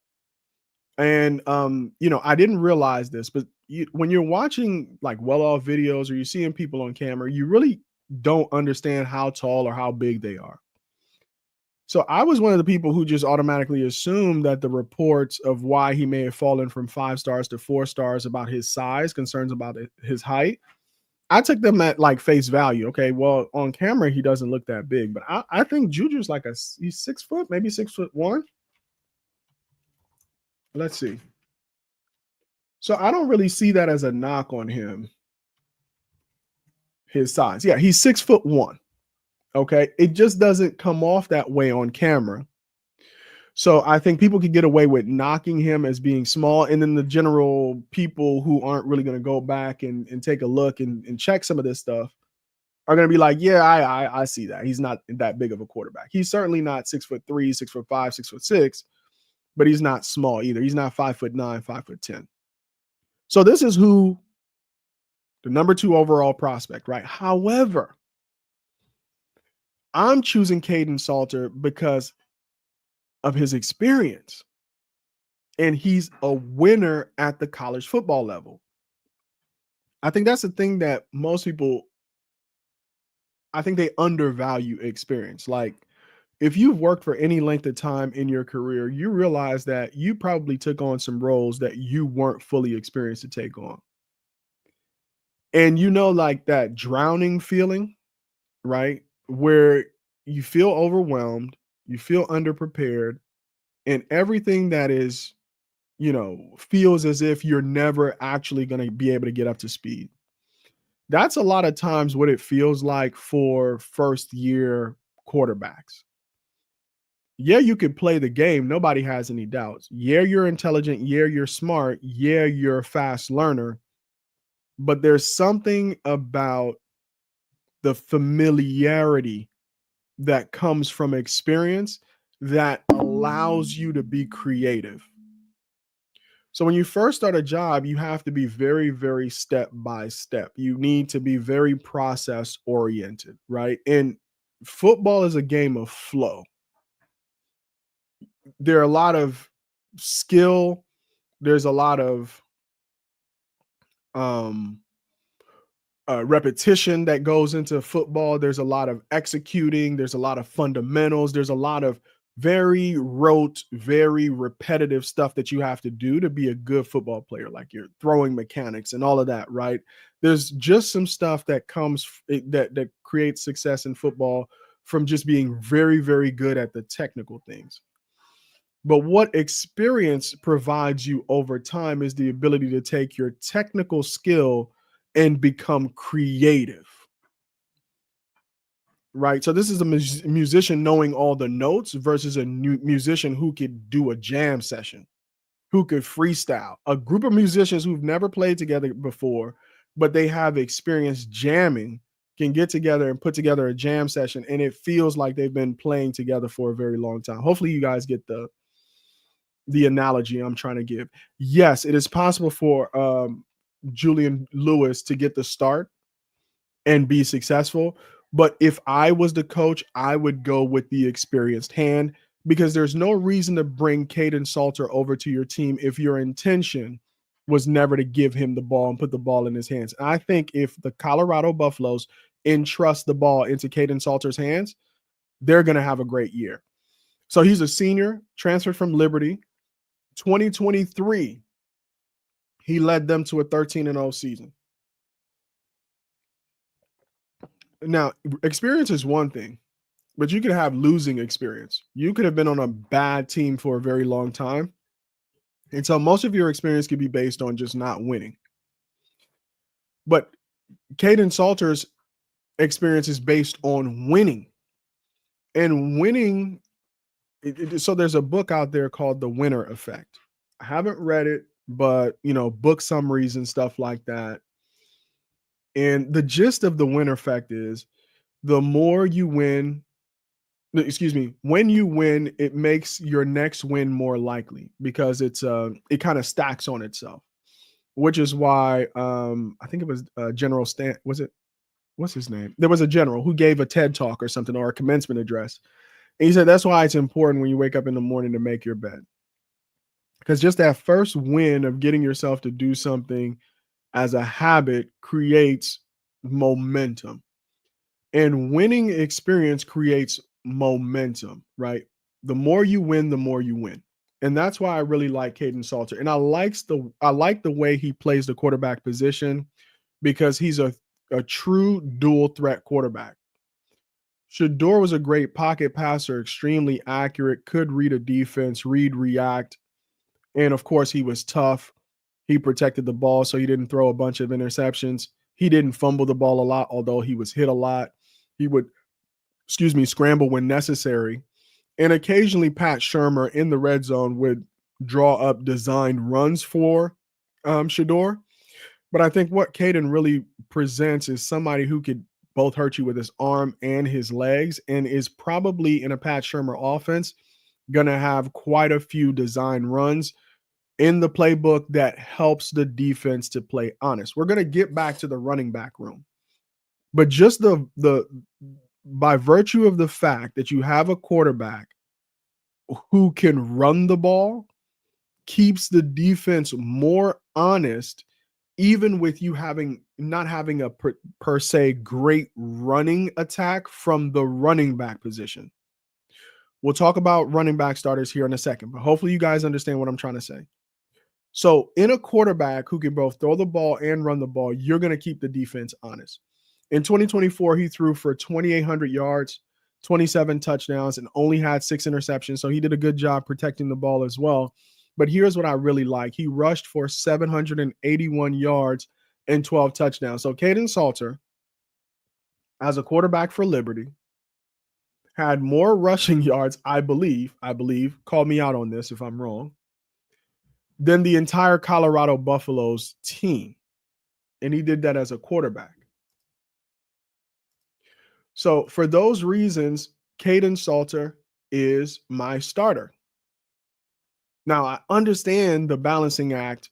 And I didn't realize this, but when you're watching like well-off videos or you're seeing people on camera, you really don't understand how tall or how big they are. So I was one of the people who just automatically assumed that the reports of why he may have fallen from 5 stars to 4 stars about his size, concerns about his height, I took them at like face value. Okay, well, on camera he doesn't look that big, but I think Juju's like he's 6 foot, maybe 6'1". Let's see. So I don't really see that as a knock on him. His size, yeah, he's 6'1". Okay, it just doesn't come off that way on camera. So I think people could get away with knocking him as being small, and then the general people who aren't really going to go back and take a look and check some of this stuff are going to be like, yeah, I see that he's not that big of a quarterback. He's certainly not 6'3", 6'5", 6'6", but he's not small either. He's not 5'9", 5'10". So this is who the number 2 overall prospect, right? However, I'm choosing Caden Salter because of his experience. And he's a winner at the college football level. I think that's the thing that most people, I think they undervalue experience. Like, if you've worked for any length of time in your career, you realize that you probably took on some roles that you weren't fully experienced to take on. And like that drowning feeling, right? Where you feel overwhelmed, you feel underprepared, and everything that is, feels as if you're never actually going to be able to get up to speed. That's a lot of times what it feels like for first year quarterbacks. Yeah, you can play the game. Nobody has any doubts. Yeah, you're intelligent. Yeah, you're smart. Yeah, you're a fast learner. But there's something about the familiarity that comes from experience that allows you to be creative. So when you first start a job, you have to be very, very step by step. You need to be very process oriented, right? And football is a game of flow. There are a lot of skill. There's a lot of repetition that goes into football. There's a lot of executing. There's a lot of fundamentals. There's a lot of very rote, very repetitive stuff that you have to do to be a good football player, like your throwing mechanics and all of that, right? There's just some stuff that comes that creates success in football from just being very, very good at the technical things. But what experience provides you over time is the ability to take your technical skill and become creative. Right. So this is a musician knowing all the notes versus a new musician who could do a jam session, who could freestyle. A group of musicians who've never played together before, but they have experience jamming, can get together and put together a jam session, and it feels like they've been playing together for a very long time. Hopefully you guys get the analogy I'm trying to give. Yes, it is possible for Julian Lewis to get the start and be successful. But if I was the coach, I would go with the experienced hand, because there's no reason to bring Caden Salter over to your team if your intention was never to give him the ball and put the ball in his hands. And I think if the Colorado Buffaloes entrust the ball into Kaidon Salter's hands, they're going to have a great year. So he's a senior, transferred from Liberty. 2023, he led them to a 13-0 season. Now, experience is one thing, but you could have losing experience. You could have been on a bad team for a very long time. And so most of your experience could be based on just not winning. But Kaidon Salter's experience is based on winning. And winning, so there's a book out there called The Winner Effect. I haven't read it, but, book summaries and stuff like that. And the gist of the winner effect is the more you win, when you win, it makes your next win more likely because it kind of stacks on itself, which is why I think it was General Stan. Was it? What's his name? There was a general who gave a TED talk or something, or a commencement address. And he said that's why it's important when you wake up in the morning to make your bed. Because just that first win of getting yourself to do something as a habit creates momentum. And winning experience creates momentum, right? The more you win, the more you win. And that's why I really like Kaidon Salter. And I like the way he plays the quarterback position because he's a true dual threat quarterback. Shedeur was a great pocket passer, extremely accurate, could read a defense, react. And of course, he was tough. He protected the ball, so he didn't throw a bunch of interceptions. He didn't fumble the ball a lot, although he was hit a lot. He would, scramble when necessary. And occasionally Pat Shurmur in the red zone would draw up designed runs for Shedeur. But I think what Kaidon really presents is somebody who could both hurt you with his arm and his legs, and is probably in a Pat Shurmur offense going to have quite a few design runs in the playbook that helps the defense to play honest. We're going to get back to the running back room. But just by virtue of the fact that you have a quarterback who can run the ball keeps the defense more honest, even with you not having a per se great running attack from the running back position. We'll talk about running back starters here in a second, but hopefully you guys understand what I'm trying to say. So in a quarterback who can both throw the ball and run the ball, you're going to keep the defense honest. In 2024, he threw for 2,800 yards, 27 touchdowns, and only had 6 interceptions. So he did a good job protecting the ball as well. But here's what I really like. He rushed for 781 yards and 12 touchdowns. So Kaidon Salter, as a quarterback for Liberty, had more rushing yards, I believe, call me out on this if I'm wrong, than the entire Colorado Buffaloes team. And he did that as a quarterback. So for those reasons, Kaidon Salter is my starter. Now, I understand the balancing act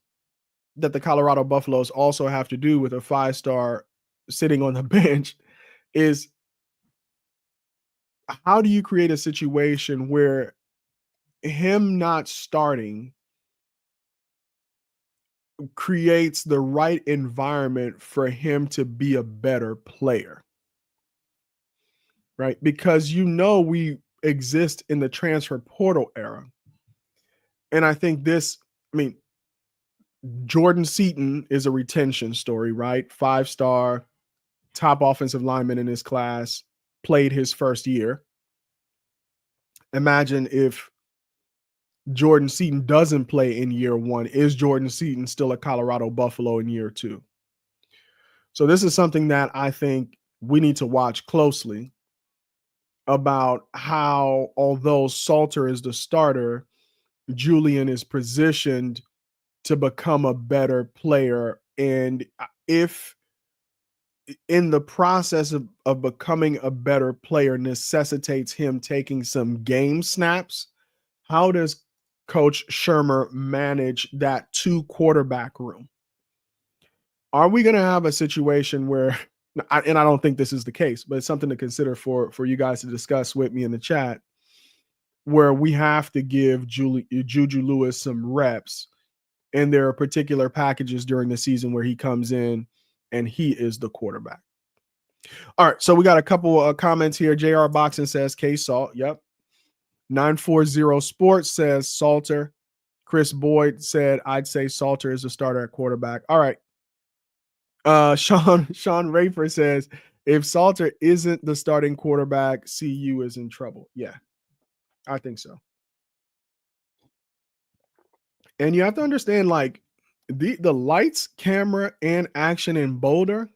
that the Colorado Buffaloes also have to do with a 5-star sitting on the bench is how do you create a situation where him not starting creates the right environment for him to be a better player, right? Because we exist in the transfer portal era. And I think Jordan Seaton is a retention story, right? 5-star, top offensive lineman in his class, played his first year. Imagine if Jordan Seaton doesn't play in year 1. Is Jordan Seaton still a Colorado Buffalo in year 2? So this is something that I think we need to watch closely about how, although Salter is the starter, Julian is positioned to become a better player. And if in the process of becoming a better player necessitates him taking some game snaps, how does Coach Shurmur manage that 2-quarterback room? Are we going to have a situation where, and I don't think this is the case, but it's something to consider for you guys to discuss with me in the chat, where we have to give Juju Lewis some reps, and there are particular packages during the season where he comes in and he is the quarterback. All right, so we got a couple comments here. JR Boxing says K Salt. Yep. 940 Sports says Salter. Chris Boyd said I'd say Salter is a starter at quarterback. All right. Sean Rafer says if Salter isn't the starting quarterback, CU is in trouble. Yeah, I think so. And you have to understand, like the lights, camera, and action in Boulder.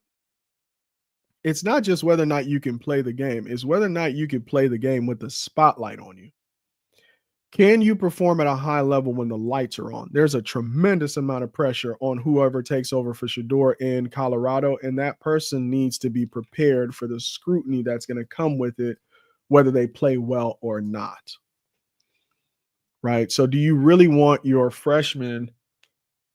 It's not just whether or not you can play the game; it's whether or not you can play the game with the spotlight on you. Can you perform at a high level when the lights are on? There's a tremendous amount of pressure on whoever takes over for Shedeur in Colorado, and that person needs to be prepared for the scrutiny that's going to come with it, whether they play well or not. Right? So do you really want your freshman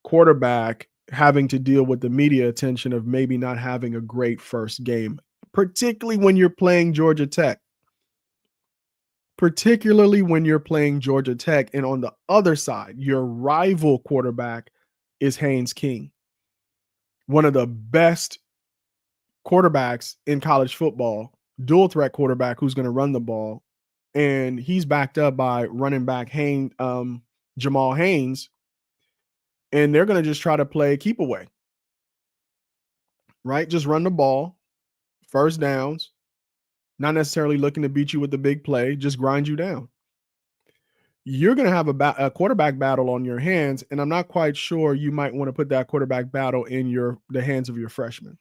quarterback having to deal with the media attention of maybe not having a great first game, particularly when you're playing Georgia Tech? Particularly when you're playing Georgia Tech, and on the other side, your rival quarterback is Haynes King, one of the best quarterbacks in college football, dual threat quarterback who's going to run the ball, and he's backed up by running back Jamal Haynes, and they're going to just try to play keep away, right? Just run the ball, first downs, not necessarily looking to beat you with the big play, just grind you down. You're going to have a quarterback battle on your hands, and I'm not quite sure you might want to put that quarterback battle in the hands of your freshman.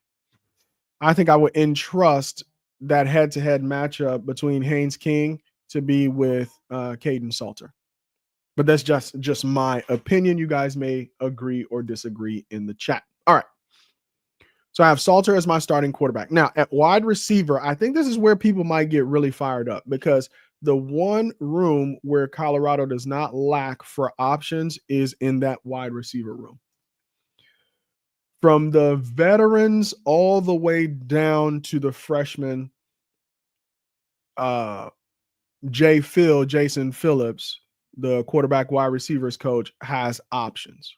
I think I would entrust that head-to-head matchup between Haynes King to be with Caden Salter. But that's just my opinion. You guys may agree or disagree in the chat. All right. So I have Salter as my starting quarterback. Now, at wide receiver, I think this is where people might get really fired up, because the one room where Colorado does not lack for options is in that wide receiver room. From the veterans all the way down to the freshman, Jason Phillips, the quarterback wide receivers coach, has options.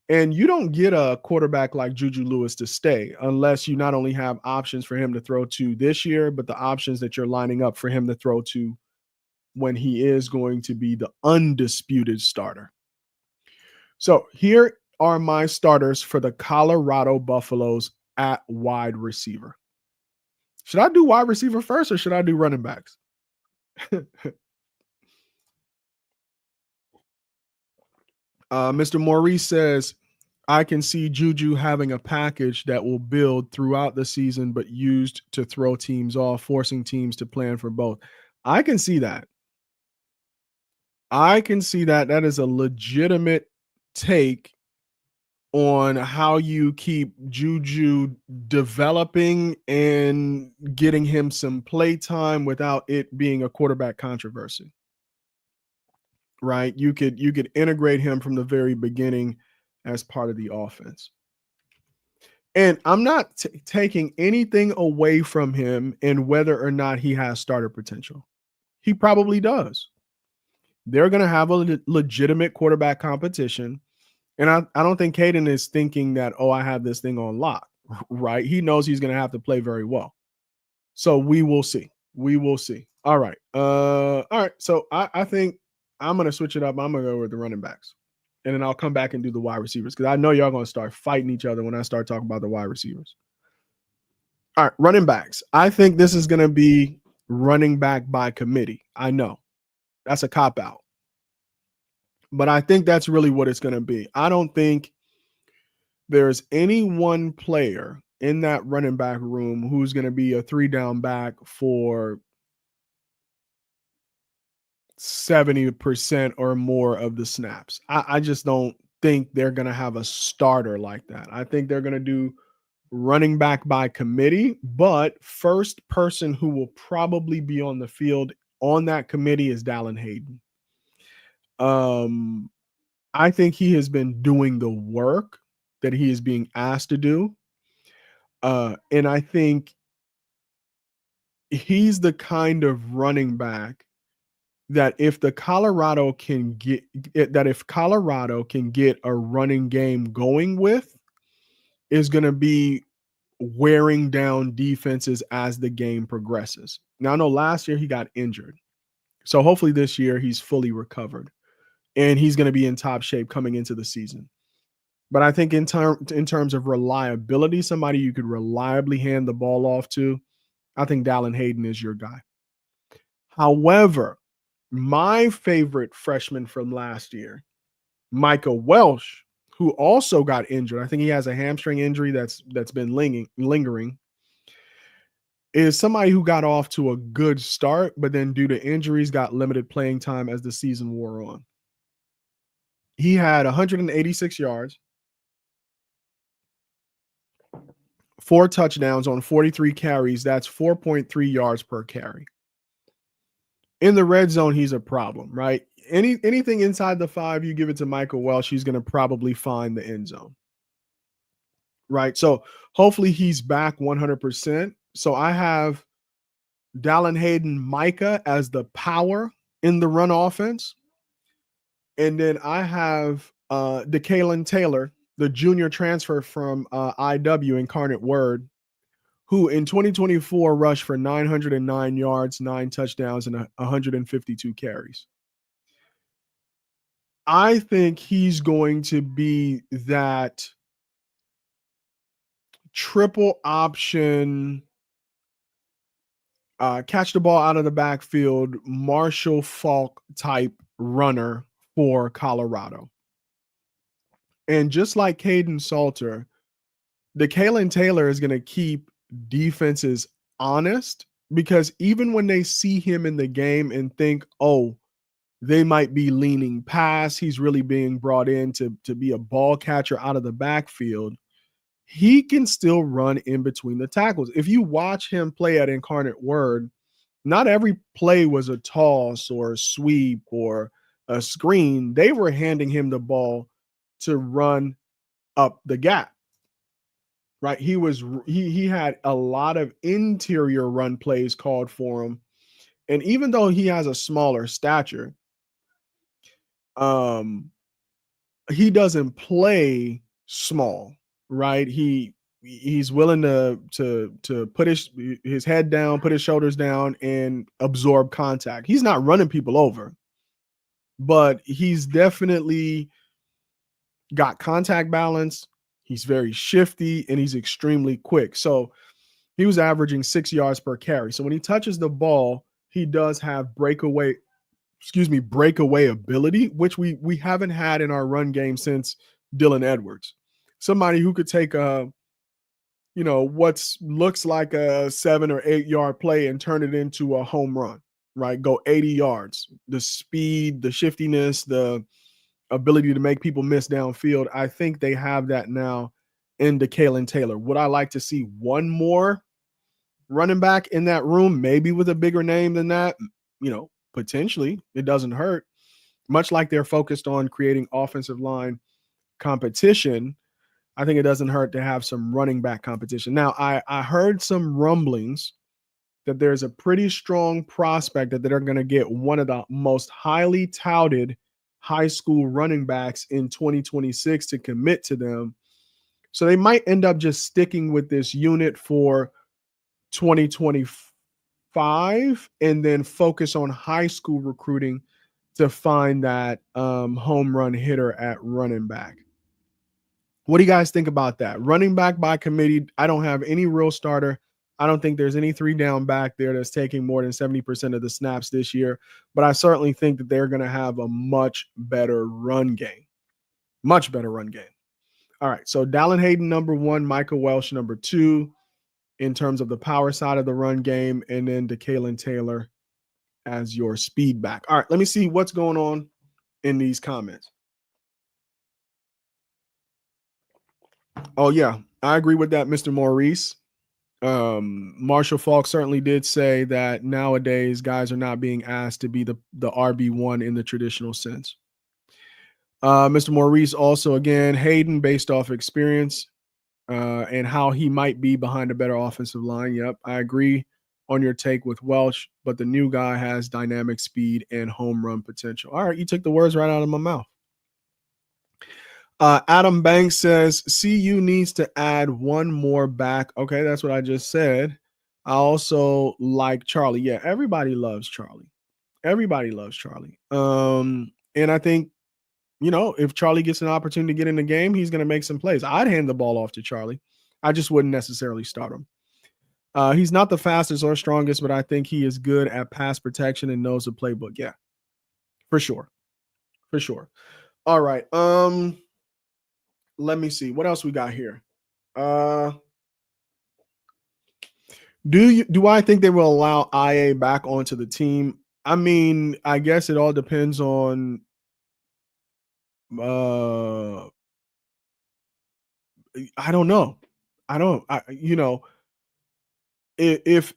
And you don't get a quarterback like Juju Lewis to stay unless you not only have options for him to throw to this year, but the options that you're lining up for him to throw to when he is going to be the undisputed starter. So here are my starters for the Colorado Buffaloes at wide receiver. Should I do wide receiver first, or should I do running backs? Mr. Maurice says, I can see Juju having a package that will build throughout the season, but used to throw teams off, forcing teams to plan for both. I can see that. That is a legitimate take on how you keep Juju developing and getting him some play time without it being a quarterback controversy. Right? You could integrate him from the very beginning as part of the offense. And I'm not taking anything away from him in whether or not he has starter potential. He probably does. They're going to have a legitimate quarterback competition. And I don't think Caden is thinking that, oh, I have this thing on lock, right? He knows he's going to have to play very well. So we will see. All right. All right. So I think I'm going to switch it up. I'm going to go with the running backs. And then I'll come back and do the wide receivers, because I know y'all going to start fighting each other when I start talking about the wide receivers. All right, running backs. I think this is going to be running back by committee. I know that's a cop-out, but I think that's really what it's going to be. I don't think there's any one player in that running back room who's going to be a 3-down back for 70% or more of the snaps. I just don't think they're going to have a starter like that. I think they're going to do running back by committee, but first person who will probably be on the field on that committee is Dallin Hayden. I think he has been doing the work that he is being asked to do. And I think he's the kind of running back that if Colorado can get a running game going with, is going to be wearing down defenses as the game progresses. Now, I know last year he got injured. So hopefully this year he's fully recovered and he's going to be in top shape coming into the season. But I think in terms of reliability, somebody you could reliably hand the ball off to, I think Dallan Hayden is your guy. However, my favorite freshman from last year, Micah Welsh, who also got injured, I think he has a hamstring injury that's been lingering, is somebody who got off to a good start, but then due to injuries got limited playing time as the season wore on. He had 186 yards, 4 touchdowns on 43 carries. That's 4.3 yards per carry. In the red zone, he's a problem, right? Anything inside the 5, you give it to Michael Welsh, he's going to probably find the end zone, right? So hopefully he's back 100%. So I have Dallan Hayden, Micah as the power in the run offense. And then I have DeKalen Taylor, the junior transfer from IW, Incarnate Word, who in 2024 rushed for 909 yards, 9 touchdowns, and 152 carries. I think he's going to be that triple option, catch the ball out of the backfield, Marshall Faulk type runner for Colorado. And just like Caden Salter, DeKalen Taylor is going to keep defenses honest, because even when they see him in the game and think, oh, they might be leaning past, he's really being brought in to be a ball catcher out of the backfield, he can still run in between the tackles. If you watch him play at Incarnate Word, not every play was a toss or a sweep or a screen. They were handing him the ball to run up the gap, right? He had a lot of interior run plays called for him. And even though he has a smaller stature, he doesn't play small, right? He's willing to put his head down, put his shoulders down, and absorb contact. He's not running people over, but he's definitely got contact balance. He's very shifty and he's extremely quick. So he was averaging 6 yards per carry. So when he touches the ball, he does have breakaway ability, which we haven't had in our run game since Dylan Edwards. Somebody who could take what looks like a 7 or 8 yard play and turn it into a home run, right? Go 80 yards. The speed, the shiftiness, the ability to make people miss downfield. I think they have that now in DeKalen Taylor. Would I like to see one more running back in that room, maybe with a bigger name than that? Potentially. It doesn't hurt. Much like they're focused on creating offensive line competition, I think it doesn't hurt to have some running back competition. Now, I heard some rumblings that there's a pretty strong prospect that they're going to get one of the most highly touted high school running backs in 2026 to commit to them. So they might end up just sticking with this unit for 2025 and then focus on high school recruiting to find that home run hitter at running back. What do you guys think about that? Running back by committee. I don't have any real starter. I don't think there's any 3-down back there that's taking more than 70% of the snaps this year, but I certainly think that they're going to have a much better run game. Much better run game. All right, so Dallan Hayden, number 1, Michael Welsh, number 2, in terms of the power side of the run game, and then DeKalen Taylor as your speed back. All right, let me see what's going on in these comments. Oh, yeah, I agree with that, Mr. Maurice. Marshall Faulk certainly did say that nowadays guys are not being asked to be the RB1 in the traditional sense. Mr. Maurice also, again, Hayden based off experience and how he might be behind a better offensive line. Yep, I agree on your take with Welsh, but the new guy has dynamic speed and home run potential. All right, you took the words right out of my mouth. Adam Banks says CU needs to add one more back. Okay, that's what I just said. I also like Charlie. Yeah, everybody loves Charlie. Everybody loves Charlie. And I think, if Charlie gets an opportunity to get in the game, he's going to make some plays. I'd hand the ball off to Charlie. I just wouldn't necessarily start him. He's not the fastest or strongest, but I think he is good at pass protection and knows the playbook. Yeah, for sure. For sure. All right. Let me see. What else we got here? Do I think they will allow IA back onto the team? I mean, I guess it all depends on I don't know. If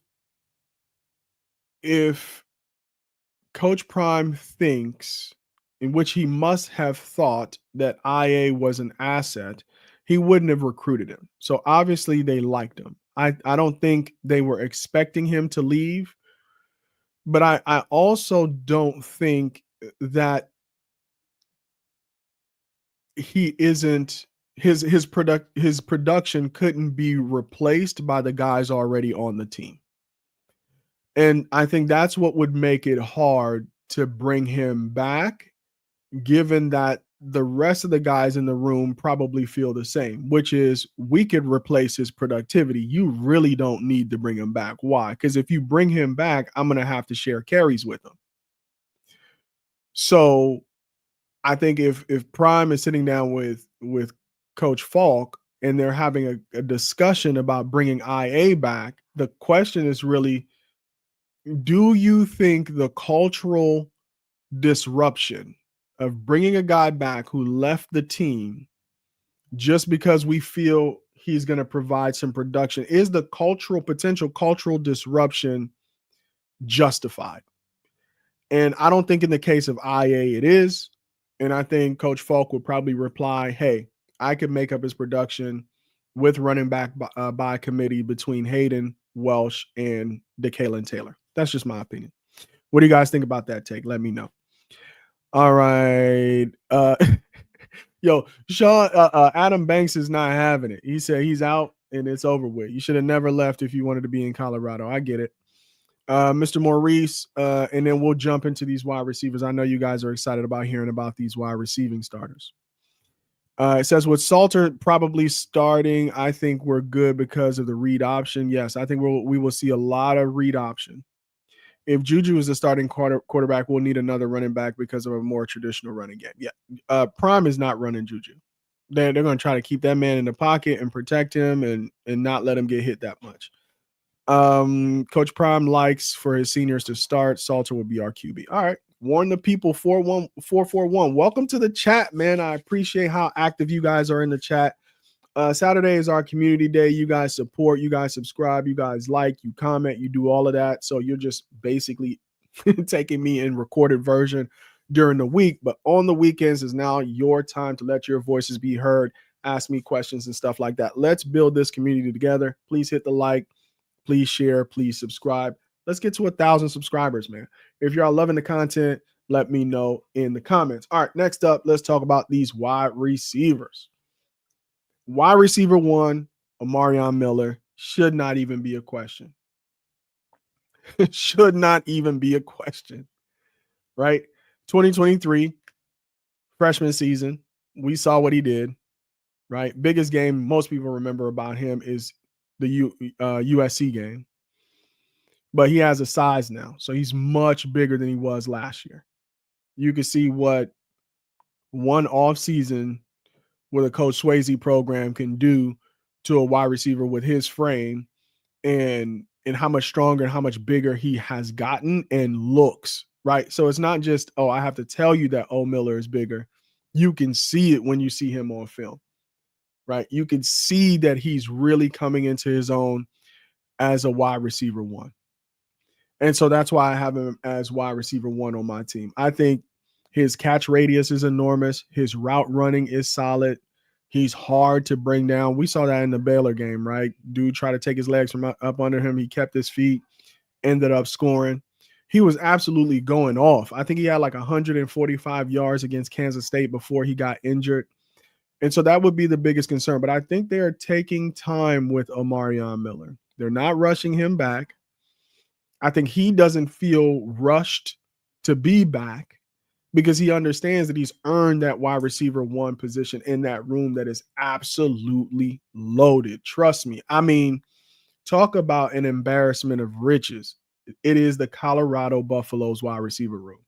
Coach Prime thinks, in which he must have thought, that IA was an asset, he wouldn't have recruited him. So obviously they liked him. I don't think they were expecting him to leave, but I also don't think that he isn't his production couldn't be replaced by the guys already on the team. And I think that's what would make it hard to bring him back, given that the rest of the guys in the room probably feel the same, which is we could replace his productivity. You really don't need to bring him back. Why? Because if you bring him back, I'm going to have to share carries with him. So I think if Prime is sitting down with Coach Falk and they're having a discussion about bringing IA back, the question is really, do you think the cultural disruption of bringing a guy back who left the team just because we feel he's going to provide some production, is the potential cultural disruption justified? And I don't think in the case of IA it is. And I think Coach Falk would probably reply, hey, I could make up his production with running back by committee between Hayden, Welsh, and DeKalen Taylor. That's just my opinion. What do you guys think about that take? Let me know. All right. Yo, Sean, Adam Banks is not having it. He said he's out and it's over with. You should have never left if you wanted to be in Colorado. I get it. Mr. Maurice, and then we'll jump into these wide receivers. I know you guys are excited about hearing about these wide receiving starters. It says, with Salter probably starting, I think we're good because of the read option. Yes, I think we will see a lot of read option. If Juju is the starting quarterback, we'll need another running back because of a more traditional running game. Yeah, Prime is not running Juju. They're going to try to keep that man in the pocket and protect him and not let him get hit that much. Coach Prime likes for his seniors to start. Salter will be our QB. All right. Warn the people. 441. Welcome to the chat, man. I appreciate how active you guys are in the chat. Saturday is our community day. You guys support, you guys subscribe, you guys like, you comment, you do all of that. So you're just basically taking me in recorded version during the week. But on the weekends is now your time to let your voices be heard, ask me questions and stuff like that. Let's build this community together. Please hit the like. Please share, please subscribe. Let's get to 1,000 subscribers, man. If y'all loving the content, let me know in the comments. All right, next up, let's talk about these wide receivers. Wide receiver 1, Omarion Miller, should not even be a question. Should not even be a question, right? 2023, freshman season, we saw what he did, right? Biggest game most people remember about him is the USC game. But he has a size now, so he's much bigger than he was last year. You can see what one offseason with a Coach Swayze program can do to a wide receiver with his frame and how much stronger and how much bigger he has gotten and looks, right? So it's not just, oh, I have to tell you that Miller is bigger. You can see it when you see him on film, right? You can see that he's really coming into his own as a wide receiver 1. And so that's why I have him as wide receiver 1 on my team. I think his catch radius is enormous. His route running is solid. He's hard to bring down. We saw that in the Baylor game, right? Dude tried to take his legs from up under him. He kept his feet, ended up scoring. He was absolutely going off. I think he had like 145 yards against Kansas State before he got injured. And so that would be the biggest concern. But I think they are taking time with Omarion Miller. They're not rushing him back. I think he doesn't feel rushed to be back because he understands that he's earned that wide receiver one position in that room that is absolutely loaded. Trust me. I mean, talk about an embarrassment of riches. It is the Colorado Buffaloes wide receiver room.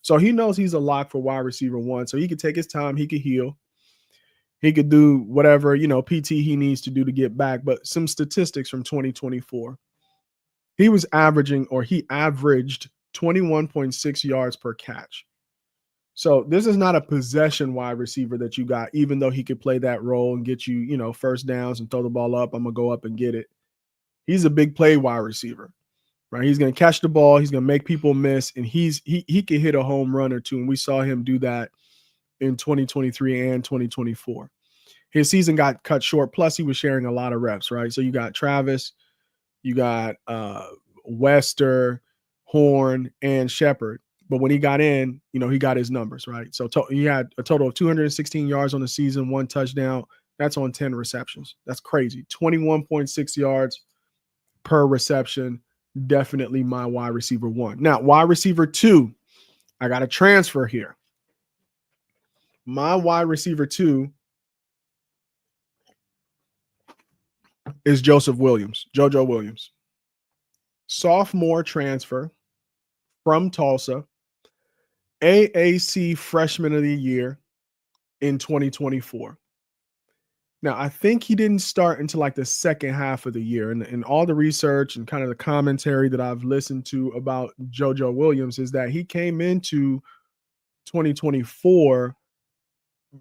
So he knows he's a lock for wide receiver one. So he could take his time. He could heal. He could do whatever, PT he needs to do to get back. But some statistics from 2024. He averaged 21.6 yards per catch. So this is not a possession wide receiver that you got, even though he could play that role and get you, first downs and throw the ball up. I'm going to go up and get it. He's a big play wide receiver, right? He's going to catch the ball. He's going to make people miss, and he can hit a home run or two. And we saw him do that in 2023 and 2024. His season got cut short. Plus, he was sharing a lot of reps, right? So you got Travis, you got Wester, Horn, and Shepard. But when he got in, he got his numbers, right? So he had a total of 216 yards on the season, 1 touchdown. That's on 10 receptions. That's crazy. 21.6 yards per reception. Definitely my wide receiver one. Now, wide receiver two, I got a transfer here. My wide receiver two is Joseph Williams, JoJo Williams. Sophomore transfer from Tulsa. AAC Freshman of the Year in 2024. Now, I think he didn't start until like the second half of the year. And all the research and kind of the commentary that I've listened to about JoJo Williams is that he came into 2024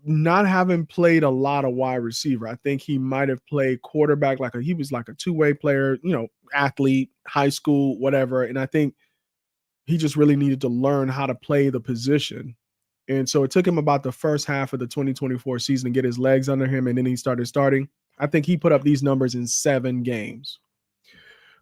not having played a lot of wide receiver. I think he might have played quarterback, he was like a two-way player, athlete, high school, whatever. And I think he just really needed to learn how to play the position. And so it took him about the first half of the 2024 season to get his legs under him, and then he started starting. I think he put up these numbers in 7 games.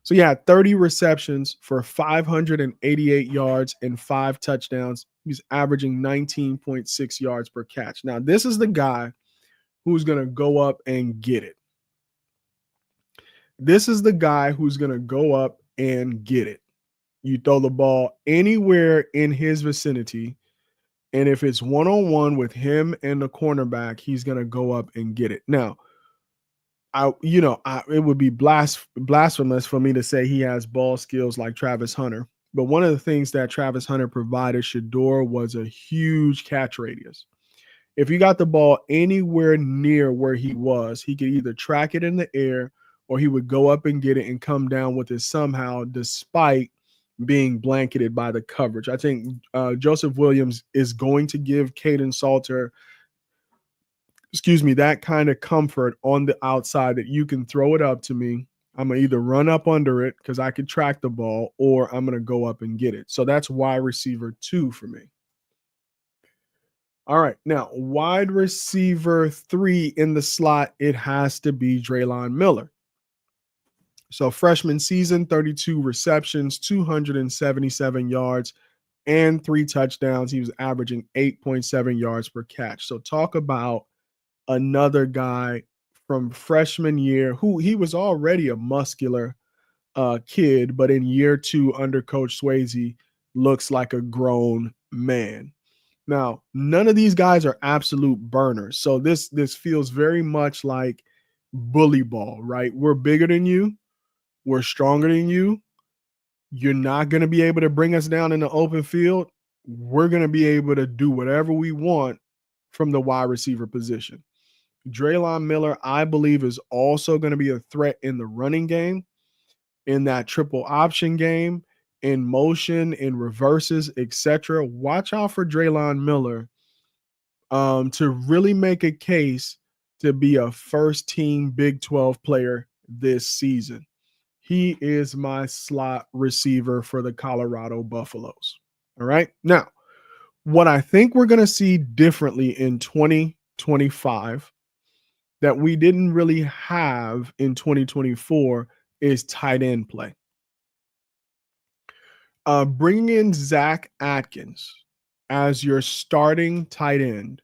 So he had 30 receptions for 588 yards and 5 touchdowns. He's averaging 19.6 yards per catch. Now, this is the guy who's going to go up and get it. This is the guy who's going to go up and get it. You throw the ball anywhere in his vicinity, and if it's one-on-one with him and the cornerback, he's going to go up and get it. Now, it would be blasphemous for me to say he has ball skills like Travis Hunter. But one of the things that Travis Hunter provided Shedeur was a huge catch radius. If you got the ball anywhere near where he was, he could either track it in the air or he would go up and get it and come down with it somehow, despite being blanketed by the coverage. I think Joseph Williams is going to give Kaidon Salter, that kind of comfort on the outside that you can throw it up to me. I'm going to either run up under it because I could track the ball, or I'm going to go up and get it. So that's wide receiver 2 for me. All right. Now, wide receiver 3 in the slot, it has to be Draylon Miller. So freshman season, 32 receptions, 277 yards, and 3 touchdowns. He was averaging 8.7 yards per catch. So talk about another guy from freshman year who he was already a muscular kid, but in year 2 under Coach Swayze looks like a grown man. Now, none of these guys are absolute burners. So this feels very much like bully ball, right? We're bigger than you. We're stronger than you. You're not going to be able to bring us down in the open field. We're going to be able to do whatever we want from the wide receiver position. Draylon Miller, I believe, is also going to be a threat in the running game, in that triple option game, in motion, in reverses, etc. Watch out for Draylon Miller to really make a case to be a first-team Big 12 player this season. He is my slot receiver for the Colorado Buffaloes. All right. Now, what I think we're going to see differently in 2025 that we didn't really have in 2024 is tight end play. Bringing in Zach Atkins as your starting tight end.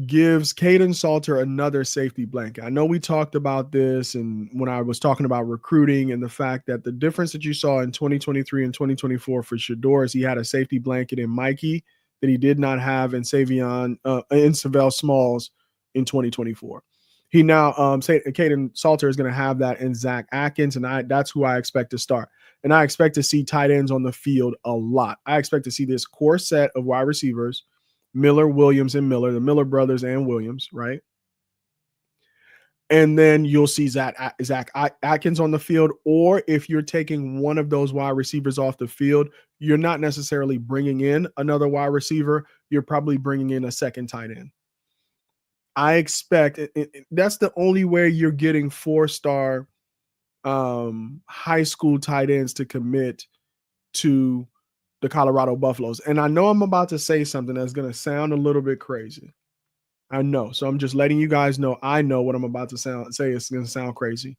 gives Caden Salter another safety blanket. I know we talked about this, and when I was talking about recruiting and the fact that the difference that you saw in 2023 and 2024 for Shedeur is he had a safety blanket in Mikey that he did not have in Savell Smalls in 2024. He now, Caden Salter is going to have that in Zach Atkins, and that's who I expect to start. And I expect to see tight ends on the field a lot. I expect to see this core set of wide receivers, Miller, Williams, and Miller, the Miller brothers and Williams, right? And then you'll see Zach Atkins on the field. Or if you're taking one of those wide receivers off the field, you're not necessarily bringing in another wide receiver. You're probably bringing in a second tight end. I expect that's the only way you're getting 4-star high school tight ends to commit to the Colorado Buffaloes. And I know I'm about to say something that's going to sound a little bit crazy. I know. So I'm just letting you guys know I know what I'm about to say is going to sound crazy.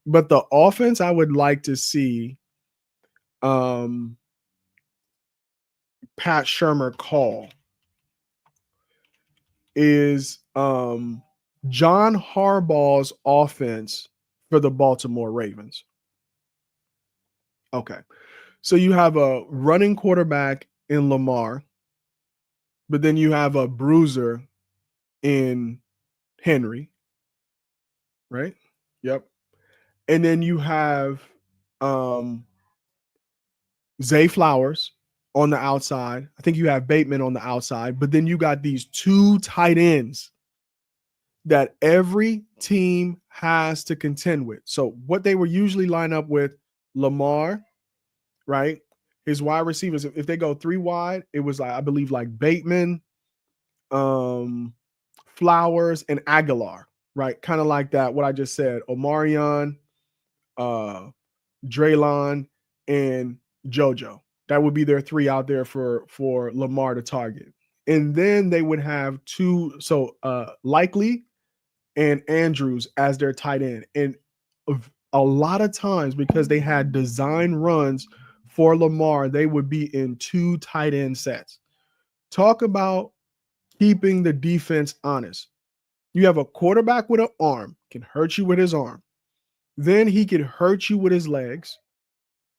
But the offense I would like to see Pat Shurmur call is John Harbaugh's offense for the Baltimore Ravens. Okay. So you have a running quarterback in Lamar, but then you have a bruiser in Henry, right? Yep. And then you have Zay Flowers on the outside. I think you have Bateman on the outside, but then you got these two tight ends that every team has to contend with. So what they were usually line up with, Lamar, right? His wide receivers, if they go 3 wide, it was I believe like Bateman, Flowers, and Aguilar, right? Kind of like that, what I just said, Omarion, Draylon, and JoJo. That would be their 3 out there for Lamar to target. And then they would have 2, so Likely and Andrews as their tight end. And a lot of times, because they had design runs for Lamar, they would be in 2 tight end sets. Talk about keeping the defense honest. You have a quarterback with an arm, can hurt you with his arm. Then he can hurt you with his legs.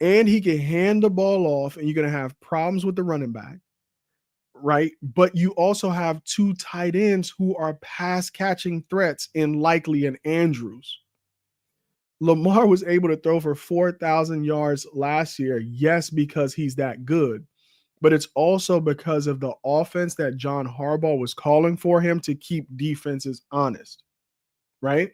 And he can hand the ball off, and you're going to have problems with the running back, right? But you also have 2 tight ends who are pass-catching threats in Likely and Andrews. Lamar was able to throw for 4,000 yards last year, yes, because he's that good, but it's also because of the offense that John Harbaugh was calling for him to keep defenses honest, right?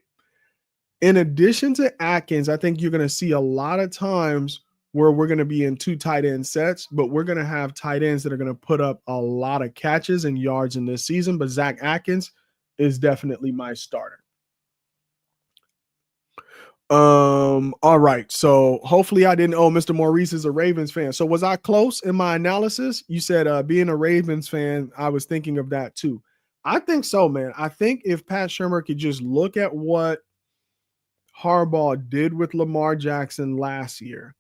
In addition to Atkins, I think you're going to see a lot of times where we're going to be in 2 tight end sets, but we're going to have tight ends that are going to put up a lot of catches and yards in this season. But Zach Atkins is definitely my starter. All right. So hopefully I didn't. Mr. Maurice is a Ravens fan. So was I close in my analysis? You said being a Ravens fan, I was thinking of that too. I think so, man. I think if Pat Shurmur could just look at what Harbaugh did with Lamar Jackson last year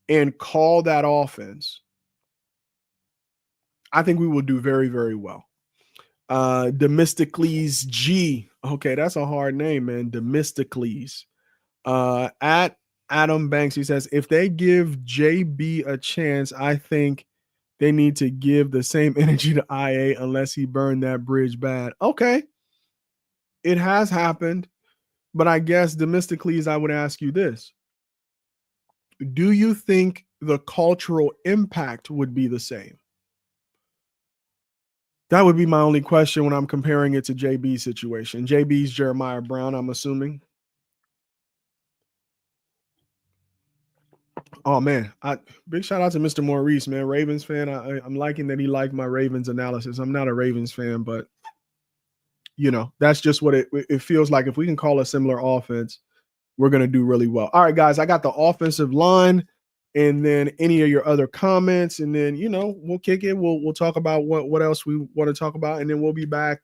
and call that offense, I think we will do very, very well. Demistocles G. Okay, that's a hard name, man. Demistocles. At Adam Banks, he says, if they give JB a chance, I think they need to give the same energy to IA unless he burned that bridge bad. Okay. It has happened, but I guess Demistocles, I would ask you this. Do you think the cultural impact would be the same? That would be my only question when I'm comparing it to JB's situation. JB's Jeremiah Brown, I'm assuming. Oh, man. Big shout out to Mr. Maurice, man. Ravens fan. I'm liking that he liked my Ravens analysis. I'm not a Ravens fan, but, that's just what it feels like. If we can call a similar offense, we're going to do really well. All right, guys, I got the offensive line. And then any of your other comments, and then we'll kick it. We'll talk about what else we want to talk about, and then we'll be back